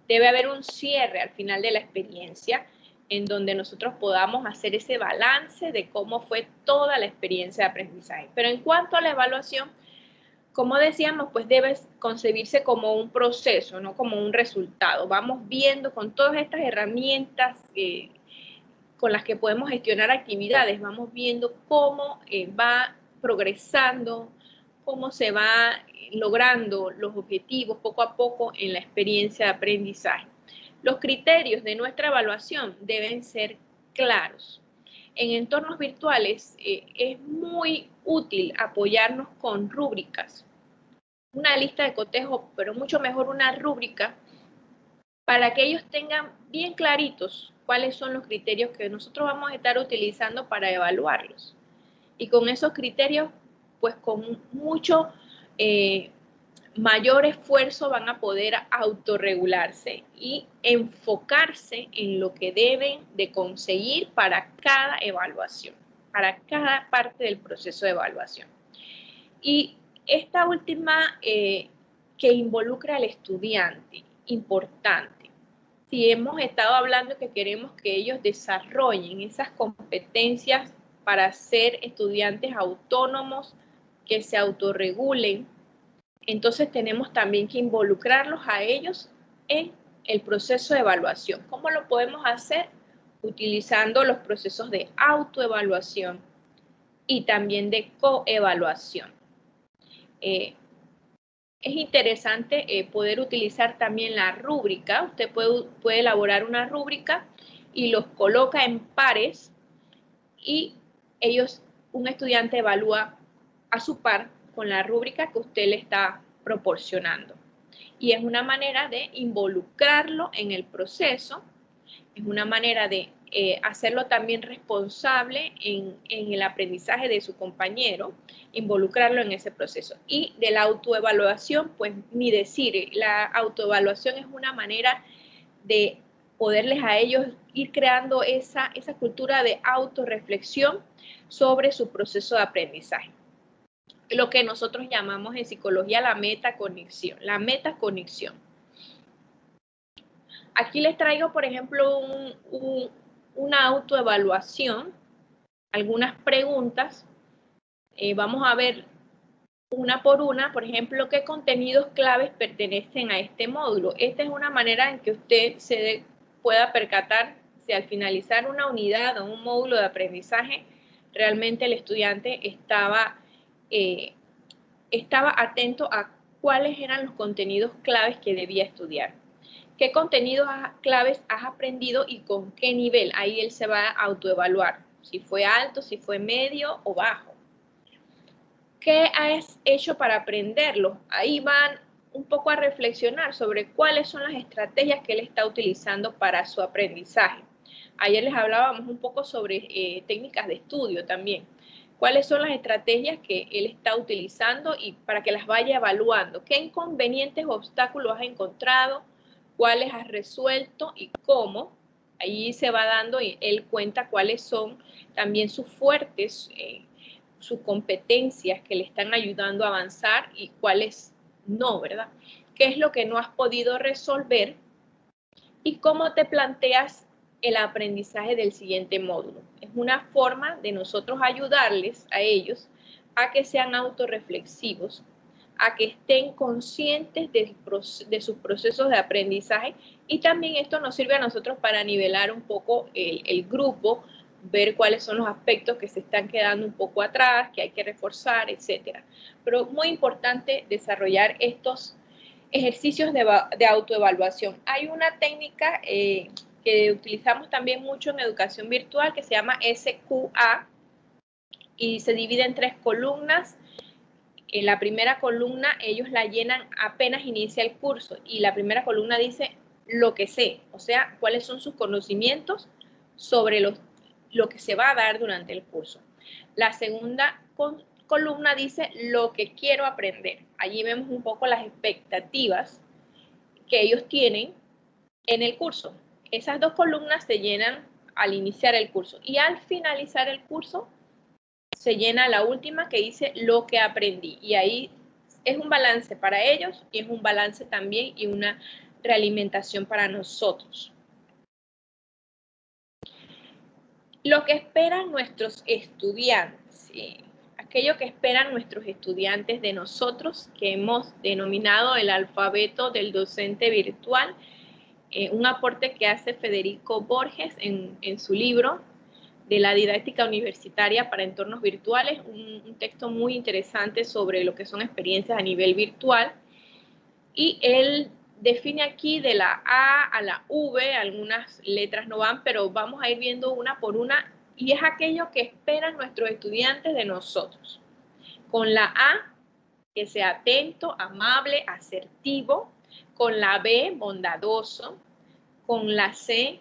Debe haber un cierre al final de la experiencia, en donde nosotros podamos hacer ese balance de cómo fue toda la experiencia de aprendizaje. Pero en cuanto a la evaluación, como decíamos, pues debe concebirse como un proceso, no como un resultado. Vamos viendo con todas estas herramientas con las que podemos gestionar actividades, vamos viendo cómo va progresando, cómo se va logrando los objetivos poco a poco en la experiencia de aprendizaje. Los criterios de nuestra evaluación deben ser claros. En entornos virtuales es muy útil apoyarnos con rúbricas, una lista de cotejo, pero mucho mejor una rúbrica, para que ellos tengan bien claritos cuáles son los criterios que nosotros vamos a estar utilizando para evaluarlos. Y con esos criterios, pues con mucho mayor esfuerzo van a poder autorregularse y enfocarse en lo que deben de conseguir para cada evaluación, para cada parte del proceso de evaluación. Y esta última que involucra al estudiante, importante. Si hemos estado hablando que queremos que ellos desarrollen esas competencias para ser estudiantes autónomos, que se autorregulen. Entonces tenemos también que involucrarlos a ellos en el proceso de evaluación. ¿Cómo lo podemos hacer? Utilizando los procesos de autoevaluación y también de coevaluación. Es interesante poder utilizar también la rúbrica. Usted puede elaborar una rúbrica y los coloca en pares y un estudiante evalúa a su par con la rúbrica que usted le está proporcionando. Y es una manera de involucrarlo en el proceso, es una manera de hacerlo también responsable en el aprendizaje de su compañero, involucrarlo en ese proceso. Y de la autoevaluación, pues ni decir, la autoevaluación es una manera de poderles a ellos ir creando esa cultura de autorreflexión sobre su proceso de aprendizaje. Lo que nosotros llamamos en psicología la metacognición. La metacognición. Aquí les traigo, por ejemplo, una autoevaluación, algunas preguntas. Vamos a ver una por una, por ejemplo, qué contenidos claves pertenecen a este módulo. Esta es una manera en que usted se pueda percatar si al finalizar una unidad o un módulo de aprendizaje, realmente el estudiante estaba atento a cuáles eran los contenidos claves que debía estudiar. ¿Qué contenidos claves has aprendido y con qué nivel? Ahí él se va a autoevaluar, si fue alto, si fue medio o bajo. ¿Qué has hecho para aprenderlo? Ahí van un poco a reflexionar sobre cuáles son las estrategias que él está utilizando para su aprendizaje. Ayer les hablábamos un poco sobre técnicas de estudio también. ¿Cuáles son las estrategias que él está utilizando y para que las vaya evaluando? ¿Qué inconvenientes o obstáculos has encontrado? ¿Cuáles has resuelto y cómo? Ahí se va dando y él cuenta cuáles son también sus fuertes, sus competencias que le están ayudando a avanzar y cuáles no, ¿verdad? ¿Qué es lo que no has podido resolver? ¿Y cómo te planteas el aprendizaje del siguiente módulo? Es una forma de nosotros ayudarles a ellos a que sean autorreflexivos, a que estén conscientes de sus procesos de aprendizaje y también esto nos sirve a nosotros para nivelar un poco el grupo, ver cuáles son los aspectos que se están quedando un poco atrás, que hay que reforzar, etcétera. Pero muy importante desarrollar estos ejercicios de autoevaluación. Hay una técnica que utilizamos también mucho en educación virtual que se llama SQA y se divide en 3 columnas. En la primera columna ellos la llenan apenas inicia el curso y la primera columna dice lo que sé, o sea, cuáles son sus conocimientos sobre lo que se va a dar durante el curso. La segunda columna dice lo que quiero aprender. Allí vemos un poco las expectativas que ellos tienen en el curso. Esas 2 columnas se llenan al iniciar el curso y al finalizar el curso se llena la última que dice lo que aprendí y ahí es un balance para ellos y es un balance también y una realimentación para nosotros. Lo que esperan nuestros estudiantes, aquello que esperan nuestros estudiantes de nosotros, que hemos denominado el alfabeto del docente virtual, un aporte que hace Federico Borges en su libro de la didáctica universitaria para entornos virtuales, un texto muy interesante sobre lo que son experiencias a nivel virtual. Y él define aquí de la A a la V, algunas letras no van, pero vamos a ir viendo una por una, y es aquello que esperan nuestros estudiantes de nosotros. Con la A, que sea atento, amable, asertivo. Con la B, bondadoso. Con la C,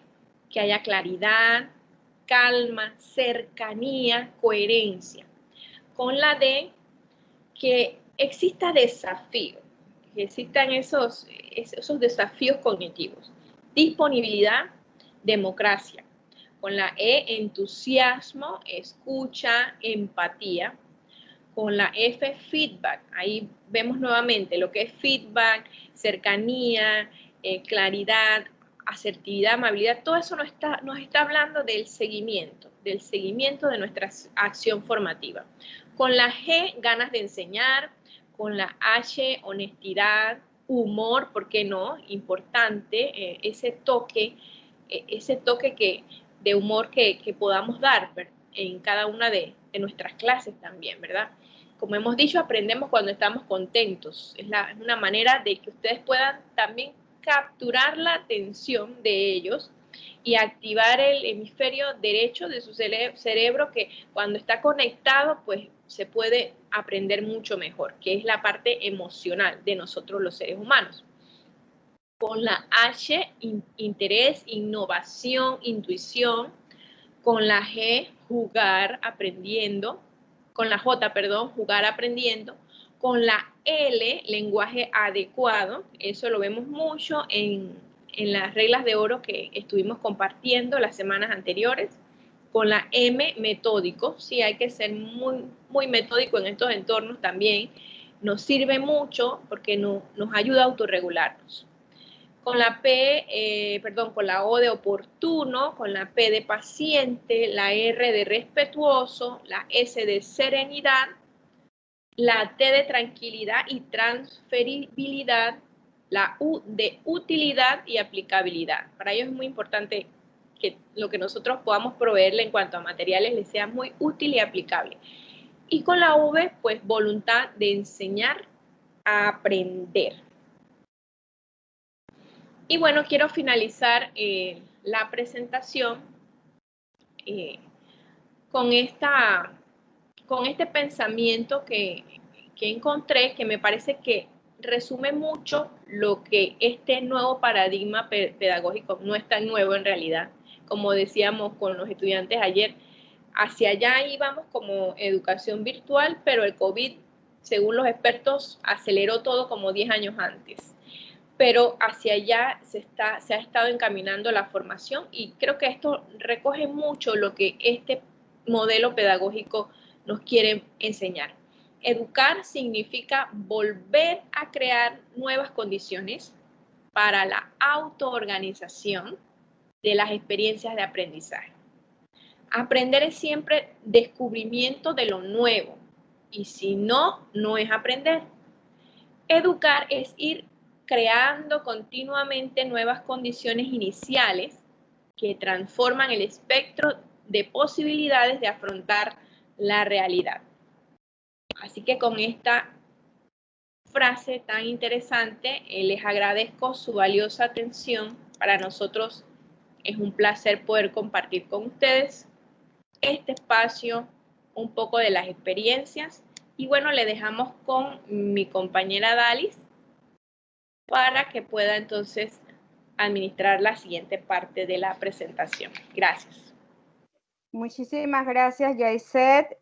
que haya claridad, calma, cercanía, coherencia. Con la D, que exista desafío, que existan esos desafíos cognitivos. Disponibilidad, democracia. Con la E, entusiasmo, escucha, empatía. Con la F, feedback. Ahí vemos nuevamente lo que es feedback, cercanía, claridad, asertividad, amabilidad, todo eso nos está hablando del seguimiento de nuestra acción formativa. Con la G, ganas de enseñar, con la H, honestidad, humor, ¿por qué no? Importante, ese toque de humor que podamos dar en cada una de nuestras clases también, ¿verdad? Como hemos dicho, aprendemos cuando estamos contentos. Es una manera de que ustedes puedan también capturar la atención de ellos y activar el hemisferio derecho de su cerebro que cuando está conectado, pues se puede aprender mucho mejor, que es la parte emocional de nosotros los seres humanos. Con la H, interés, innovación, intuición. Con la G, jugar, aprendiendo. Con la J, perdón, jugar, aprendiendo. Con la L, lenguaje adecuado. Eso lo vemos mucho en las reglas de oro que estuvimos compartiendo las semanas anteriores. Con la M, metódico. Sí, hay que ser muy, muy metódico en estos entornos también. Nos sirve mucho porque nos ayuda a autorregularnos. Con la con la O de oportuno, con la P de paciente, la R de respetuoso, la S de serenidad, la T de tranquilidad y transferibilidad, la U de utilidad y aplicabilidad. Para ellos es muy importante que lo que nosotros podamos proveerle en cuanto a materiales les sea muy útil y aplicable. Y con la V, pues voluntad de enseñar a aprender. Y bueno, quiero finalizar la presentación con este pensamiento que encontré, que me parece que resume mucho lo que este nuevo paradigma pedagógico, no es tan nuevo en realidad, como decíamos con los estudiantes ayer, hacia allá íbamos como educación virtual, pero el COVID, según los expertos, aceleró todo como 10 años antes. Pero hacia allá se ha estado encaminando la formación y creo que esto recoge mucho lo que este modelo pedagógico nos quiere enseñar. Educar significa volver a crear nuevas condiciones para la autoorganización de las experiencias de aprendizaje. Aprender es siempre descubrimiento de lo nuevo y si no, no es aprender. Educar es ir creando continuamente nuevas condiciones iniciales que transforman el espectro de posibilidades de afrontar la realidad. Así que con esta frase tan interesante, les agradezco su valiosa atención. Para nosotros es un placer poder compartir con ustedes este espacio, un poco de las experiencias. Y bueno, le dejamos con mi compañera Dalis para que pueda entonces administrar la siguiente parte de la presentación. Gracias. Muchísimas gracias, Yaiset.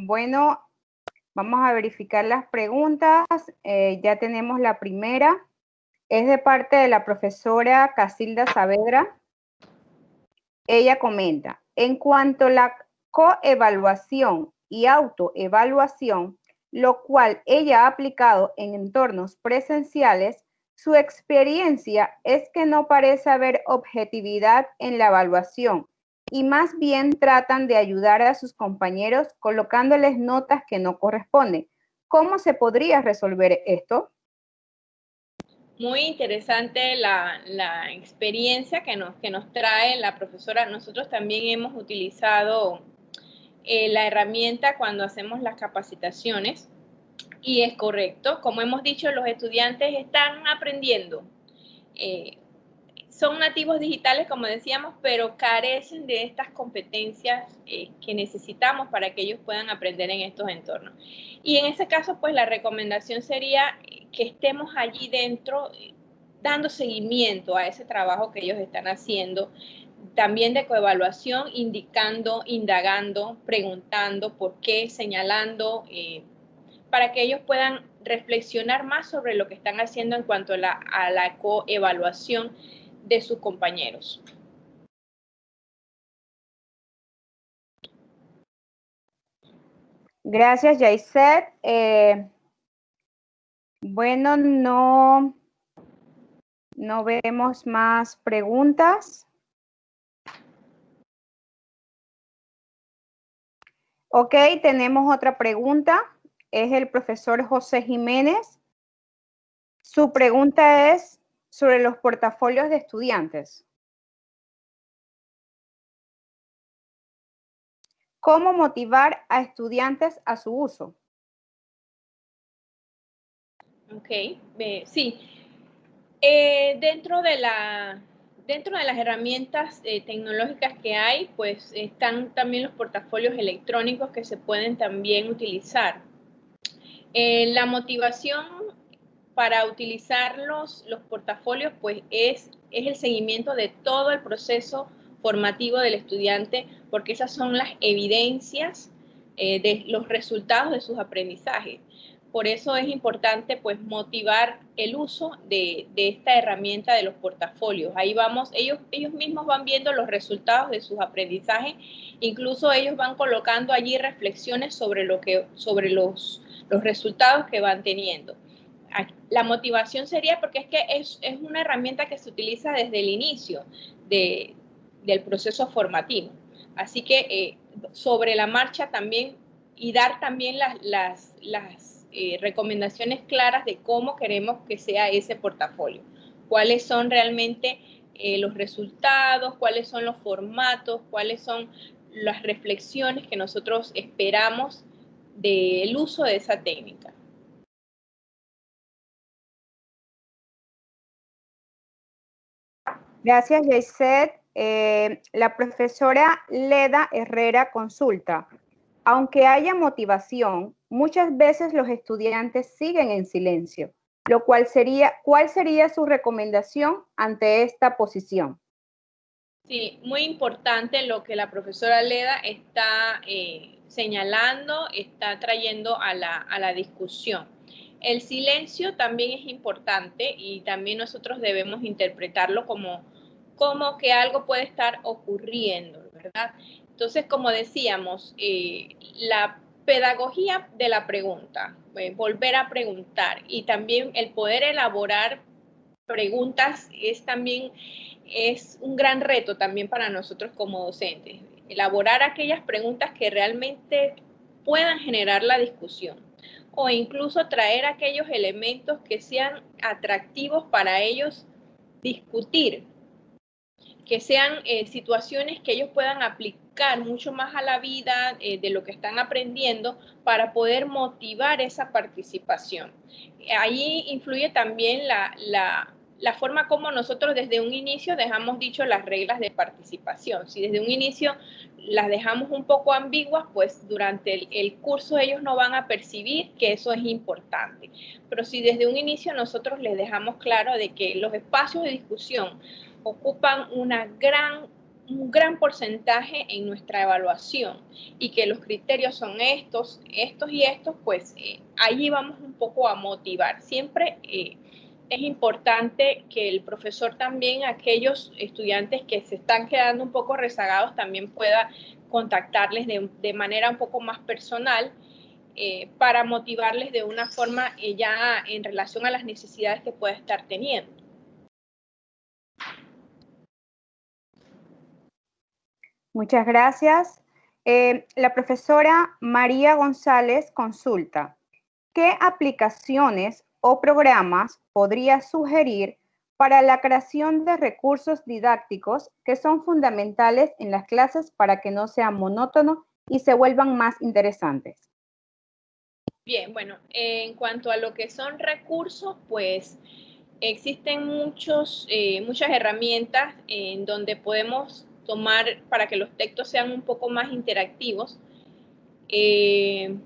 Bueno, vamos a verificar las preguntas. Ya tenemos la primera. Es de parte de la profesora Casilda Saavedra. Ella comenta, en cuanto a la coevaluación y autoevaluación, lo cual ella ha aplicado en entornos presenciales, su experiencia es que no parece haber objetividad en la evaluación y más bien tratan de ayudar a sus compañeros colocándoles notas que no corresponden. ¿Cómo se podría resolver esto? Muy interesante la experiencia que nos trae la profesora. Nosotros también hemos utilizado la herramienta cuando hacemos las capacitaciones y es correcto. Como hemos dicho, los estudiantes están aprendiendo. Son nativos digitales, como decíamos, pero carecen de estas competencias que necesitamos para que ellos puedan aprender en estos entornos. Y en ese caso, pues la recomendación sería que estemos allí dentro dando seguimiento a ese trabajo que ellos están haciendo, también de coevaluación, indicando, indagando, preguntando por qué, señalando, para que ellos puedan reflexionar más sobre lo que están haciendo en cuanto a la coevaluación de sus compañeros. Gracias, Yaiset. Bueno, no No vemos más preguntas. Ok, tenemos otra pregunta. Es el profesor José Jiménez. Su pregunta es sobre los portafolios de estudiantes. ¿Cómo motivar a estudiantes a su uso? Ok, sí. Dentro de las herramientas tecnológicas que hay, pues están también los portafolios electrónicos que se pueden también utilizar. La motivación para utilizar los portafolios, pues es el seguimiento de todo el proceso formativo del estudiante, porque esas son las evidencias de los resultados de sus aprendizajes. Por eso es importante pues motivar el uso de esta herramienta de los portafolios. Ahí vamos, ellos mismos van viendo los resultados de sus aprendizajes, incluso ellos van colocando allí reflexiones sobre los resultados que van teniendo. La motivación sería porque es que es una herramienta que se utiliza desde el inicio del proceso formativo. Así que sobre la marcha también y dar también las recomendaciones claras de cómo queremos que sea ese portafolio. Cuáles son realmente los resultados, cuáles son los formatos, cuáles son las reflexiones que nosotros esperamos del uso de esa técnica. Gracias, Jaiset. La profesora Leda Herrera consulta. Aunque haya motivación, muchas veces los estudiantes siguen en silencio, ¿cuál sería su recomendación ante esta posición? Sí, muy importante lo que la profesora Leda está señalando, está trayendo a la discusión. El silencio también es importante y también nosotros debemos interpretarlo como que algo puede estar ocurriendo, ¿verdad? Entonces, como decíamos, la pedagogía de la pregunta, volver a preguntar y también el poder elaborar preguntas es un gran reto también para nosotros como docentes. Elaborar aquellas preguntas que realmente puedan generar la discusión o incluso traer aquellos elementos que sean atractivos para ellos discutir, que sean situaciones que ellos puedan aplicar mucho más a la vida de lo que están aprendiendo para poder motivar esa participación. Ahí influye también la forma como nosotros desde un inicio dejamos dicho las reglas de participación. Si desde un inicio las dejamos un poco ambiguas, pues durante el curso ellos no van a percibir que eso es importante. Pero si desde un inicio nosotros les dejamos claro de que los espacios de discusión ocupan un gran porcentaje en nuestra evaluación y que los criterios son estos y estos, pues allí vamos un poco a motivar. Siempre es importante que el profesor también, aquellos estudiantes que se están quedando un poco rezagados, también pueda contactarles de manera un poco más personal para motivarles de una forma ya en relación a las necesidades que pueda estar teniendo. Muchas gracias. La profesora María González consulta, ¿qué aplicaciones o programas podría sugerir para la creación de recursos didácticos que son fundamentales en las clases para que no sea monótono y se vuelvan más interesantes? Bien, bueno, en cuanto a lo que son recursos, pues existen muchas herramientas en donde podemos tomar para que los textos sean un poco más interactivos.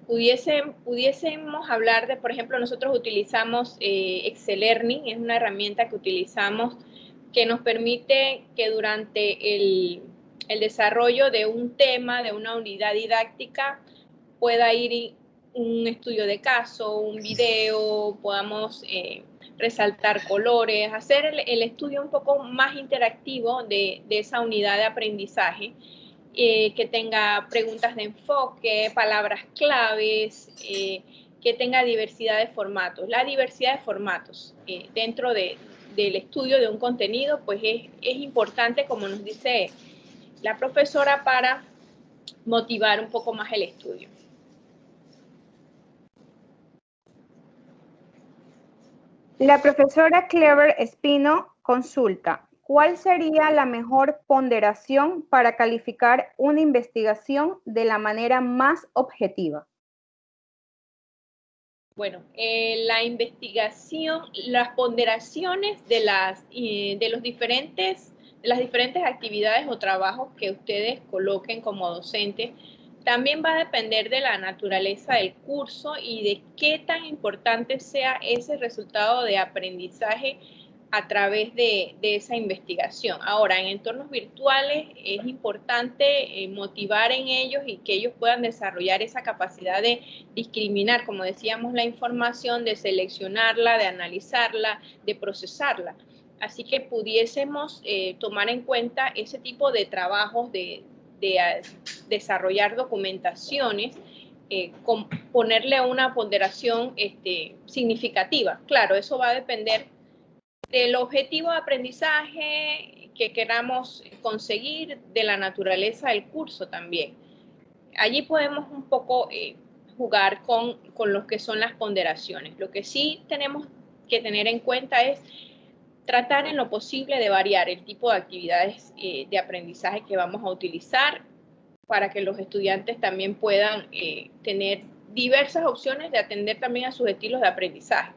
Pudiésemos hablar de, por ejemplo, nosotros utilizamos Excel Learning, es una herramienta que utilizamos que nos permite que durante el desarrollo de un tema, de una unidad didáctica, pueda ir un estudio de caso, un video, podamos resaltar colores, hacer el estudio un poco más interactivo de esa unidad de aprendizaje. Que tenga preguntas de enfoque, palabras claves, que tenga diversidad de formatos. La diversidad de formatos dentro de del estudio de un contenido, pues es importante, como nos dice la profesora, para motivar un poco más el estudio. La profesora Clever Espino consulta, ¿cuál sería la mejor ponderación para calificar una investigación de la manera más objetiva? Bueno, la investigación, las ponderaciones de las diferentes actividades o trabajos que ustedes coloquen como docentes, también va a depender de la naturaleza del curso y de qué tan importante sea ese resultado de aprendizaje a través de esa investigación. Ahora, en entornos virtuales es importante motivar en ellos y que ellos puedan desarrollar esa capacidad de discriminar, como decíamos, la información, de seleccionarla, de analizarla, de procesarla. Así que pudiésemos tomar en cuenta ese tipo de trabajos de desarrollar documentaciones, ponerle una ponderación significativa. Claro, eso va a depender del objetivo de aprendizaje que queramos conseguir, de la naturaleza del curso también. Allí podemos un poco jugar con lo que son las ponderaciones. Lo que sí tenemos que tener en cuenta es tratar en lo posible de variar el tipo de actividades de aprendizaje que vamos a utilizar para que los estudiantes también puedan tener diversas opciones de atender también a sus estilos de aprendizaje.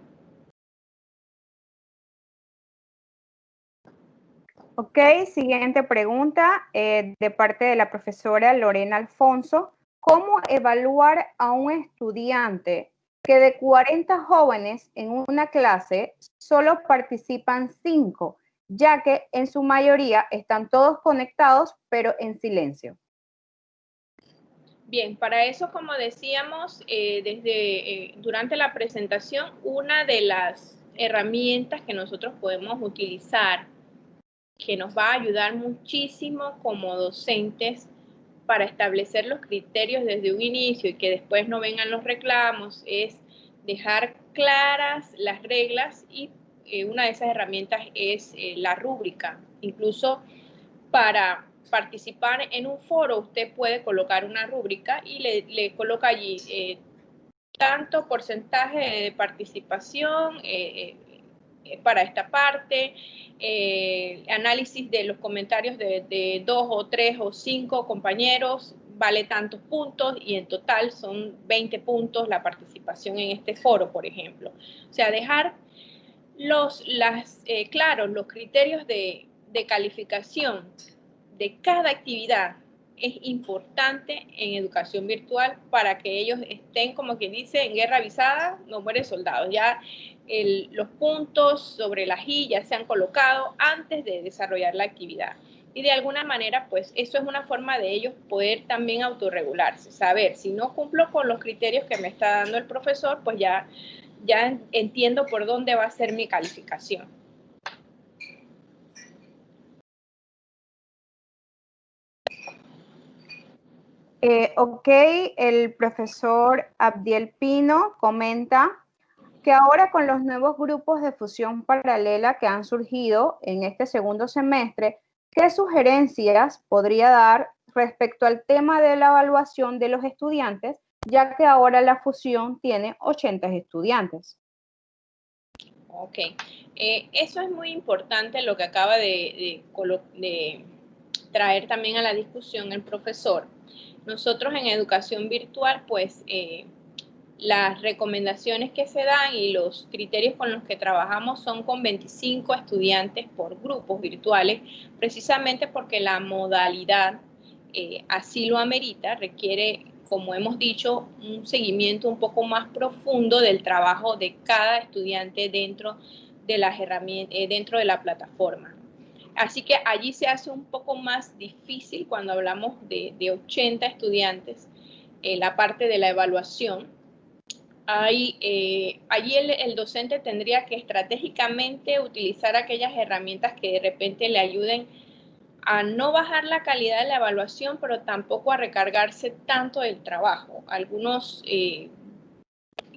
Ok, siguiente pregunta de parte de la profesora Lorena Alfonso. ¿Cómo evaluar a un estudiante que de 40 jóvenes en una clase solo participan 5, ya que en su mayoría están todos conectados pero en silencio? Bien, para eso, como decíamos durante la presentación, una de las herramientas que nosotros podemos utilizar, que nos va a ayudar muchísimo como docentes para establecer los criterios desde un inicio y que después no vengan los reclamos, es dejar claras las reglas, y una de esas herramientas es la rúbrica. Incluso para participar en un foro, usted puede colocar una rúbrica y le coloca allí tanto porcentaje de participación para esta parte, análisis de los comentarios de 2 o 3 o 5 compañeros, vale tantos puntos, y en total son 20 puntos la participación en este foro, por ejemplo. O sea, dejar claros los criterios de calificación de cada actividad es importante en educación virtual para que ellos estén, como quien dice, en guerra avisada, no mueren soldados. Ya los puntos sobre las I ya se han colocado antes de desarrollar la actividad. Y de alguna manera, pues eso es una forma de ellos poder también autorregularse, saber si no cumplo con los criterios que me está dando el profesor, pues ya entiendo por dónde va a ser mi calificación. Ok, el profesor Abdiel Pino comenta que ahora con los nuevos grupos de fusión paralela que han surgido en este segundo semestre, ¿qué sugerencias podría dar respecto al tema de la evaluación de los estudiantes, ya que ahora la fusión tiene 80 estudiantes? Ok, eso es muy importante lo que acaba de traer también a la discusión el profesor. Nosotros en educación virtual, pues las recomendaciones que se dan y los criterios con los que trabajamos son con 25 estudiantes por grupos virtuales, precisamente porque la modalidad así lo amerita, requiere, como hemos dicho, un seguimiento un poco más profundo del trabajo de cada estudiante dentro de las herramientas, dentro de la plataforma. Así que allí se hace un poco más difícil cuando hablamos de 80 estudiantes, la parte de la evaluación. Allí el docente tendría que estratégicamente utilizar aquellas herramientas que de repente le ayuden a no bajar la calidad de la evaluación, pero tampoco a recargarse tanto del trabajo. Algunos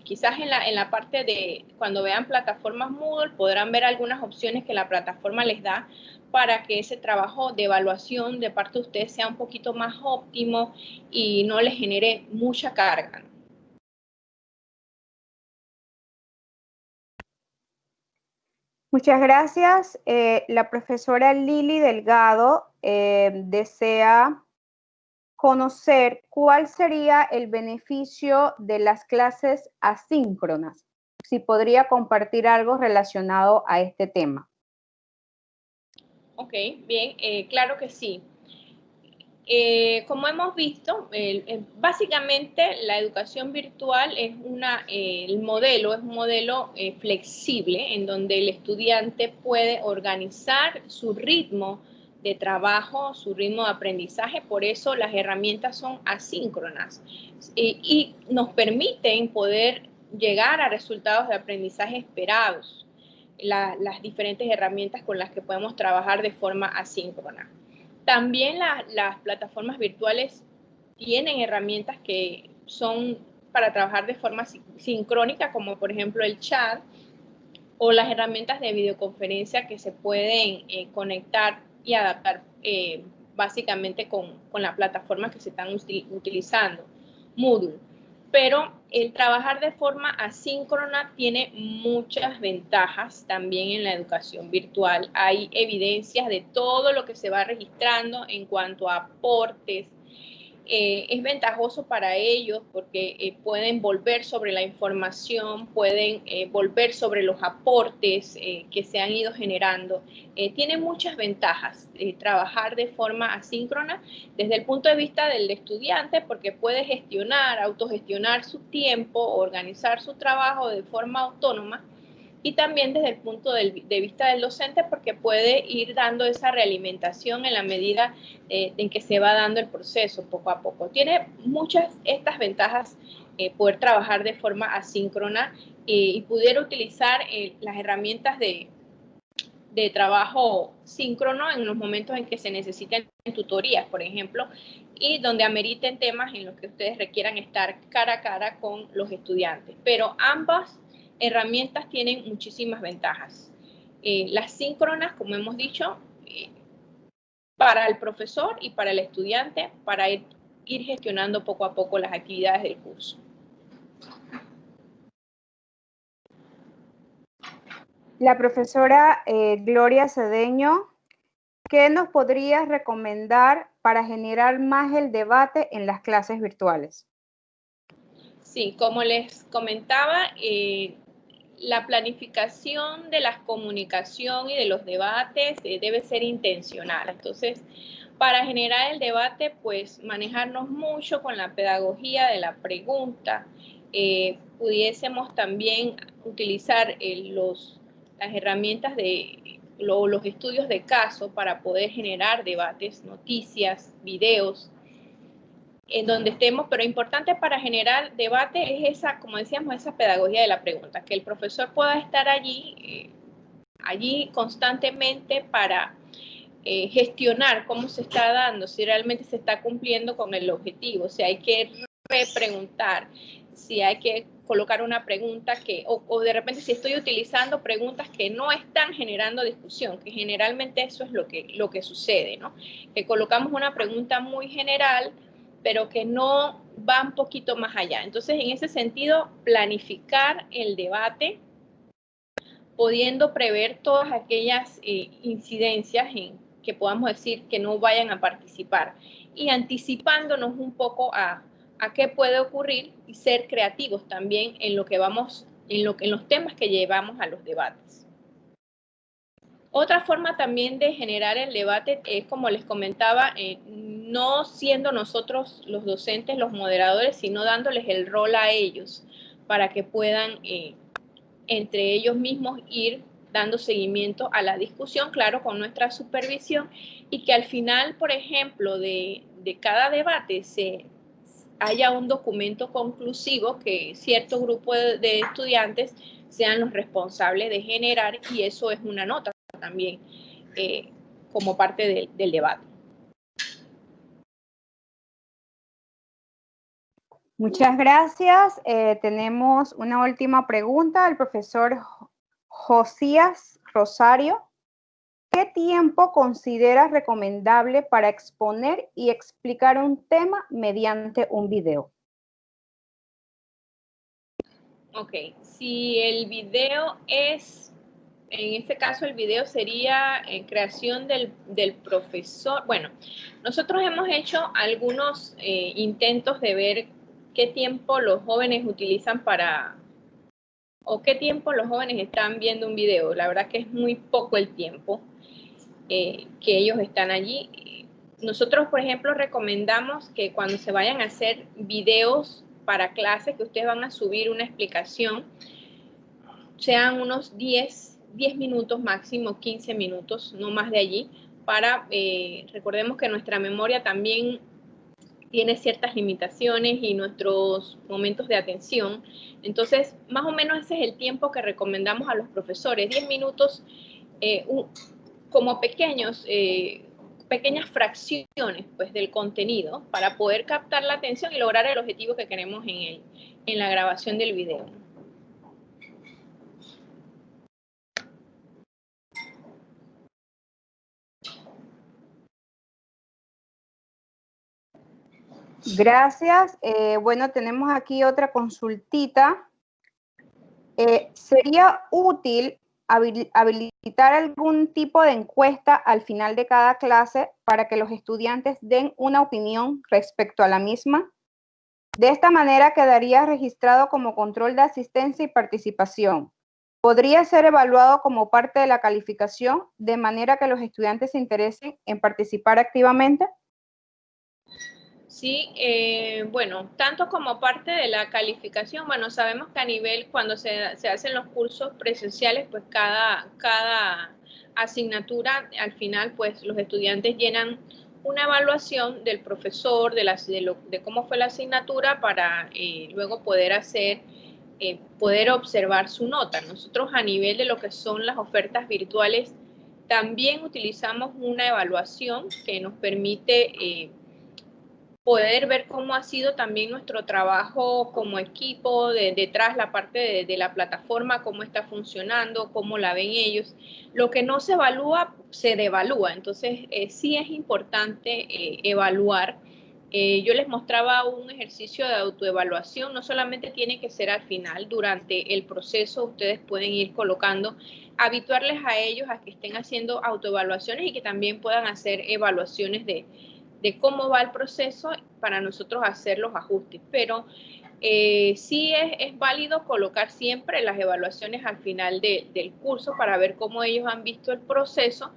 quizás en la parte de cuando vean plataformas Moodle podrán ver algunas opciones que la plataforma les da para que ese trabajo de evaluación de parte de ustedes sea un poquito más óptimo y no les genere mucha carga, ¿no? Muchas gracias. La profesora Lili Delgado desea conocer cuál sería el beneficio de las clases asíncronas. Si podría compartir algo relacionado a este tema. Ok, bien, claro que sí. Como hemos visto, básicamente la educación virtual es el modelo es un modelo flexible en donde el estudiante puede organizar su ritmo de trabajo, su ritmo de aprendizaje, por eso las herramientas son asíncronas y nos permiten poder llegar a resultados de aprendizaje esperados, las diferentes herramientas con las que podemos trabajar de forma asíncrona. También las plataformas virtuales tienen herramientas que son para trabajar de forma sincrónica, como por ejemplo el chat o las herramientas de videoconferencia que se pueden conectar y adaptar básicamente con la plataforma que se están utilizando, Moodle. Pero el trabajar de forma asíncrona tiene muchas ventajas también en la educación virtual. Hay evidencias de todo lo que se va registrando en cuanto a aportes. Es ventajoso para ellos porque pueden volver sobre la información, pueden volver sobre los aportes que se han ido generando. Tiene muchas ventajas trabajar de forma asíncrona desde el punto de vista del estudiante porque puede gestionar, autogestionar su tiempo, organizar su trabajo de forma autónoma, y también desde el punto de vista del docente porque puede ir dando esa realimentación en la medida en que se va dando el proceso poco a poco. Tiene muchas estas ventajas poder trabajar de forma asíncrona y pudiera utilizar las herramientas de trabajo síncrono en los momentos en que se necesiten tutorías, por ejemplo, y donde ameriten temas en los que ustedes requieran estar cara a cara con los estudiantes. Pero ambas herramientas tienen muchísimas ventajas. Las síncronas, como hemos dicho, para el profesor y para el estudiante, para ir gestionando poco a poco las actividades del curso. La profesora Gloria Cedeño, ¿qué nos podrías recomendar para generar más el debate en las clases virtuales? Sí, como les comentaba, la planificación de la comunicación y de los debates debe ser intencional. Entonces, para generar el debate, pues manejarnos mucho con la pedagogía de la pregunta. Pudiésemos también utilizar las herramientas de los estudios de caso para poder generar debates, noticias, videos, en donde estemos, pero importante para generar debate es esa, como decíamos, esa pedagogía de la pregunta, que el profesor pueda estar allí constantemente para gestionar cómo se está dando, si realmente se está cumpliendo con el objetivo, si hay que repreguntar, si hay que colocar una pregunta o de repente si estoy utilizando preguntas que no están generando discusión, que generalmente eso es lo que sucede, ¿no? Que colocamos una pregunta muy general, pero que no va un poquito más allá. Entonces, en ese sentido, planificar el debate, pudiendo prever todas aquellas incidencias que podamos decir que no vayan a participar y anticipándonos un poco a qué puede ocurrir y ser creativos también en lo que vamos, en los temas que llevamos a los debates. Otra forma también de generar el debate es, como les comentaba, no siendo nosotros los docentes los moderadores, sino dándoles el rol a ellos para que puedan entre ellos mismos ir dando seguimiento a la discusión, claro, con nuestra supervisión, y que al final, por ejemplo, de cada debate haya un documento conclusivo que cierto grupo de estudiantes sean los responsables de generar, y eso es una nota también como parte del debate. Muchas gracias. Tenemos una última pregunta al profesor Josías Rosario. ¿Qué tiempo consideras recomendable para exponer y explicar un tema mediante un video? Ok, si el video es, en este caso el video sería creación del profesor. Bueno, nosotros hemos hecho algunos intentos de ver qué tiempo los jóvenes utilizan o qué tiempo los jóvenes están viendo un video. La verdad que es muy poco el tiempo que ellos están allí. Nosotros, por ejemplo, recomendamos que cuando se vayan a hacer videos para clases, que ustedes van a subir una explicación, sean unos 10 minutos máximo, 15 minutos, no más de allí, recordemos que nuestra memoria también tiene ciertas limitaciones y nuestros momentos de atención. Entonces, más o menos ese es el tiempo que recomendamos a los profesores, 10 minutos como pequeñas fracciones pues, del contenido para poder captar la atención y lograr el objetivo que queremos en la grabación del video. Gracias. Bueno, tenemos aquí otra consultita. ¿Sería útil habilitar algún tipo de encuesta al final de cada clase para que los estudiantes den una opinión respecto a la misma? De esta manera quedaría registrado como control de asistencia y participación. ¿Podría ser evaluado como parte de la calificación de manera que los estudiantes se interesen en participar activamente? Sí, bueno, tanto como parte de la calificación, bueno, sabemos que a nivel, cuando se hacen los cursos presenciales, pues cada asignatura, al final, pues los estudiantes llenan una evaluación del profesor, de cómo fue la asignatura, para luego poder poder observar su nota. Nosotros a nivel de lo que son las ofertas virtuales, también utilizamos una evaluación que nos permite poder ver cómo ha sido también nuestro trabajo como equipo, detrás la parte de la plataforma, cómo está funcionando, cómo la ven ellos. Lo que no se evalúa, se devalúa. Entonces, sí es importante evaluar. Yo les mostraba un ejercicio de autoevaluación, no solamente tiene que ser al final, durante el proceso ustedes pueden ir colocando, habituarles a ellos a que estén haciendo autoevaluaciones y que también puedan hacer evaluaciones de cómo va el proceso para nosotros hacer los ajustes. Pero sí es válido colocar siempre las evaluaciones al final del curso para ver cómo ellos han visto el proceso,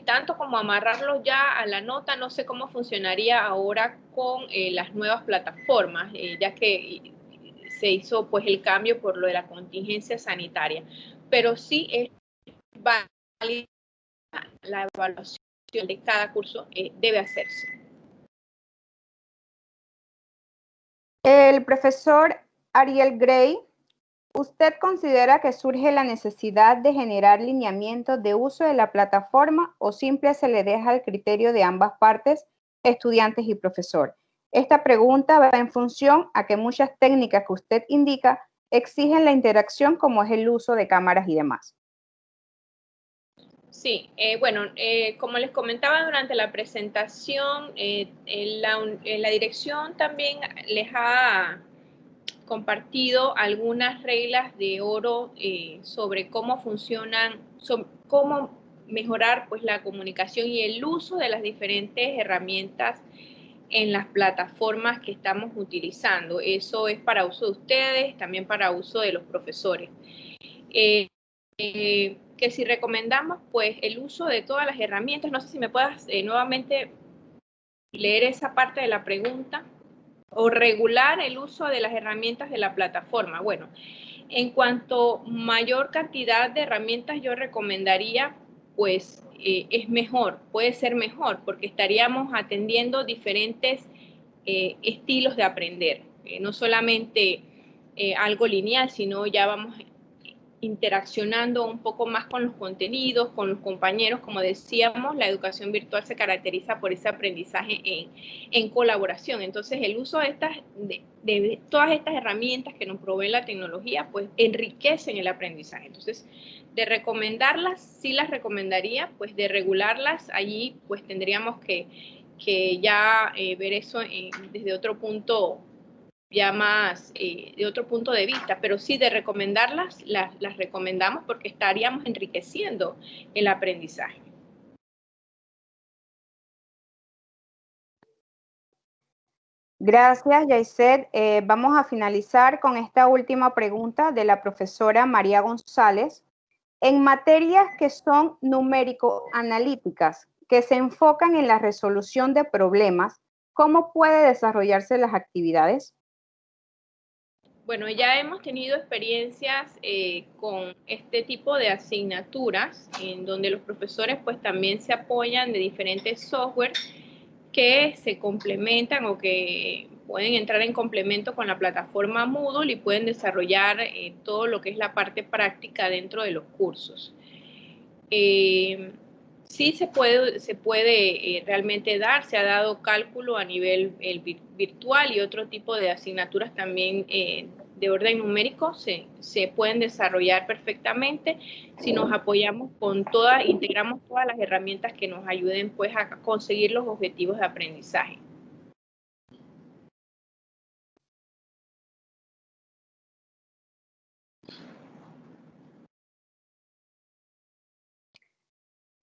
tanto como amarrarlos ya a la nota. No sé cómo funcionaría ahora con las nuevas plataformas, ya que se hizo pues el cambio por lo de la contingencia sanitaria, pero sí es válida la evaluación de cada curso, debe hacerse. El profesor Ariel Gray, ¿usted considera que surge la necesidad de generar lineamientos de uso de la plataforma o simple se le deja al criterio de ambas partes, estudiantes y profesor? Esta pregunta va en función a que muchas técnicas que usted indica exigen la interacción, como es el uso de cámaras y demás. Sí, bueno, como les comentaba durante la presentación, la dirección también les ha compartido algunas reglas de oro sobre cómo funcionan, cómo mejorar pues la comunicación y el uso de las diferentes herramientas en las plataformas que estamos utilizando. Eso es para uso de ustedes, también para uso de los profesores. Que si recomendamos pues el uso de todas las herramientas. No sé si me puedas nuevamente leer esa parte de la pregunta. O regular el uso de las herramientas de la plataforma. Bueno, en cuanto mayor cantidad de herramientas yo recomendaría, pues es mejor, puede ser mejor, porque estaríamos atendiendo diferentes estilos de aprender. No solamente algo lineal, sino ya vamos interaccionando un poco más con los contenidos, con los compañeros. Como decíamos, la educación virtual se caracteriza por ese aprendizaje en colaboración. Entonces, el uso de todas estas herramientas que nos provee la tecnología, pues enriquecen el aprendizaje. Entonces, de recomendarlas, sí las recomendaría, pues de regularlas, allí pues tendríamos que ya ver eso desde otro punto, ya más de otro punto de vista, pero sí de recomendarlas, las recomendamos porque estaríamos enriqueciendo el aprendizaje. Gracias, Yaiset. Vamos a finalizar con esta última pregunta de la profesora María González. En materias que son numérico-analíticas, que se enfocan en la resolución de problemas, ¿cómo puede desarrollarse las actividades? Bueno, ya hemos tenido experiencias con este tipo de asignaturas en donde los profesores pues también se apoyan de diferentes software que se complementan o que pueden entrar en complemento con la plataforma Moodle y pueden desarrollar todo lo que es la parte práctica dentro de los cursos. Sí se puede realmente dar, se ha dado cálculo a nivel virtual y otro tipo de asignaturas también de orden numérico se pueden desarrollar perfectamente si nos apoyamos con todas, integramos todas las herramientas que nos ayuden pues a conseguir los objetivos de aprendizaje.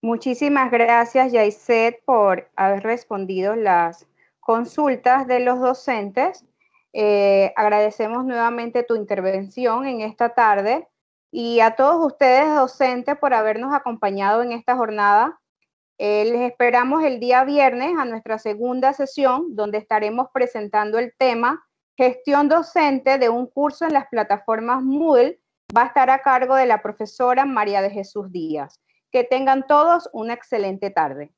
Muchísimas gracias, Yaiset, por haber respondido las consultas de los docentes. Agradecemos nuevamente tu intervención en esta tarde y a todos ustedes docentes por habernos acompañado en esta jornada. Les esperamos el día viernes a nuestra segunda sesión, donde estaremos presentando el tema Gestión docente de un curso en las plataformas Moodle. Va a estar a cargo de la profesora María de Jesús Díaz. Que tengan todos una excelente tarde.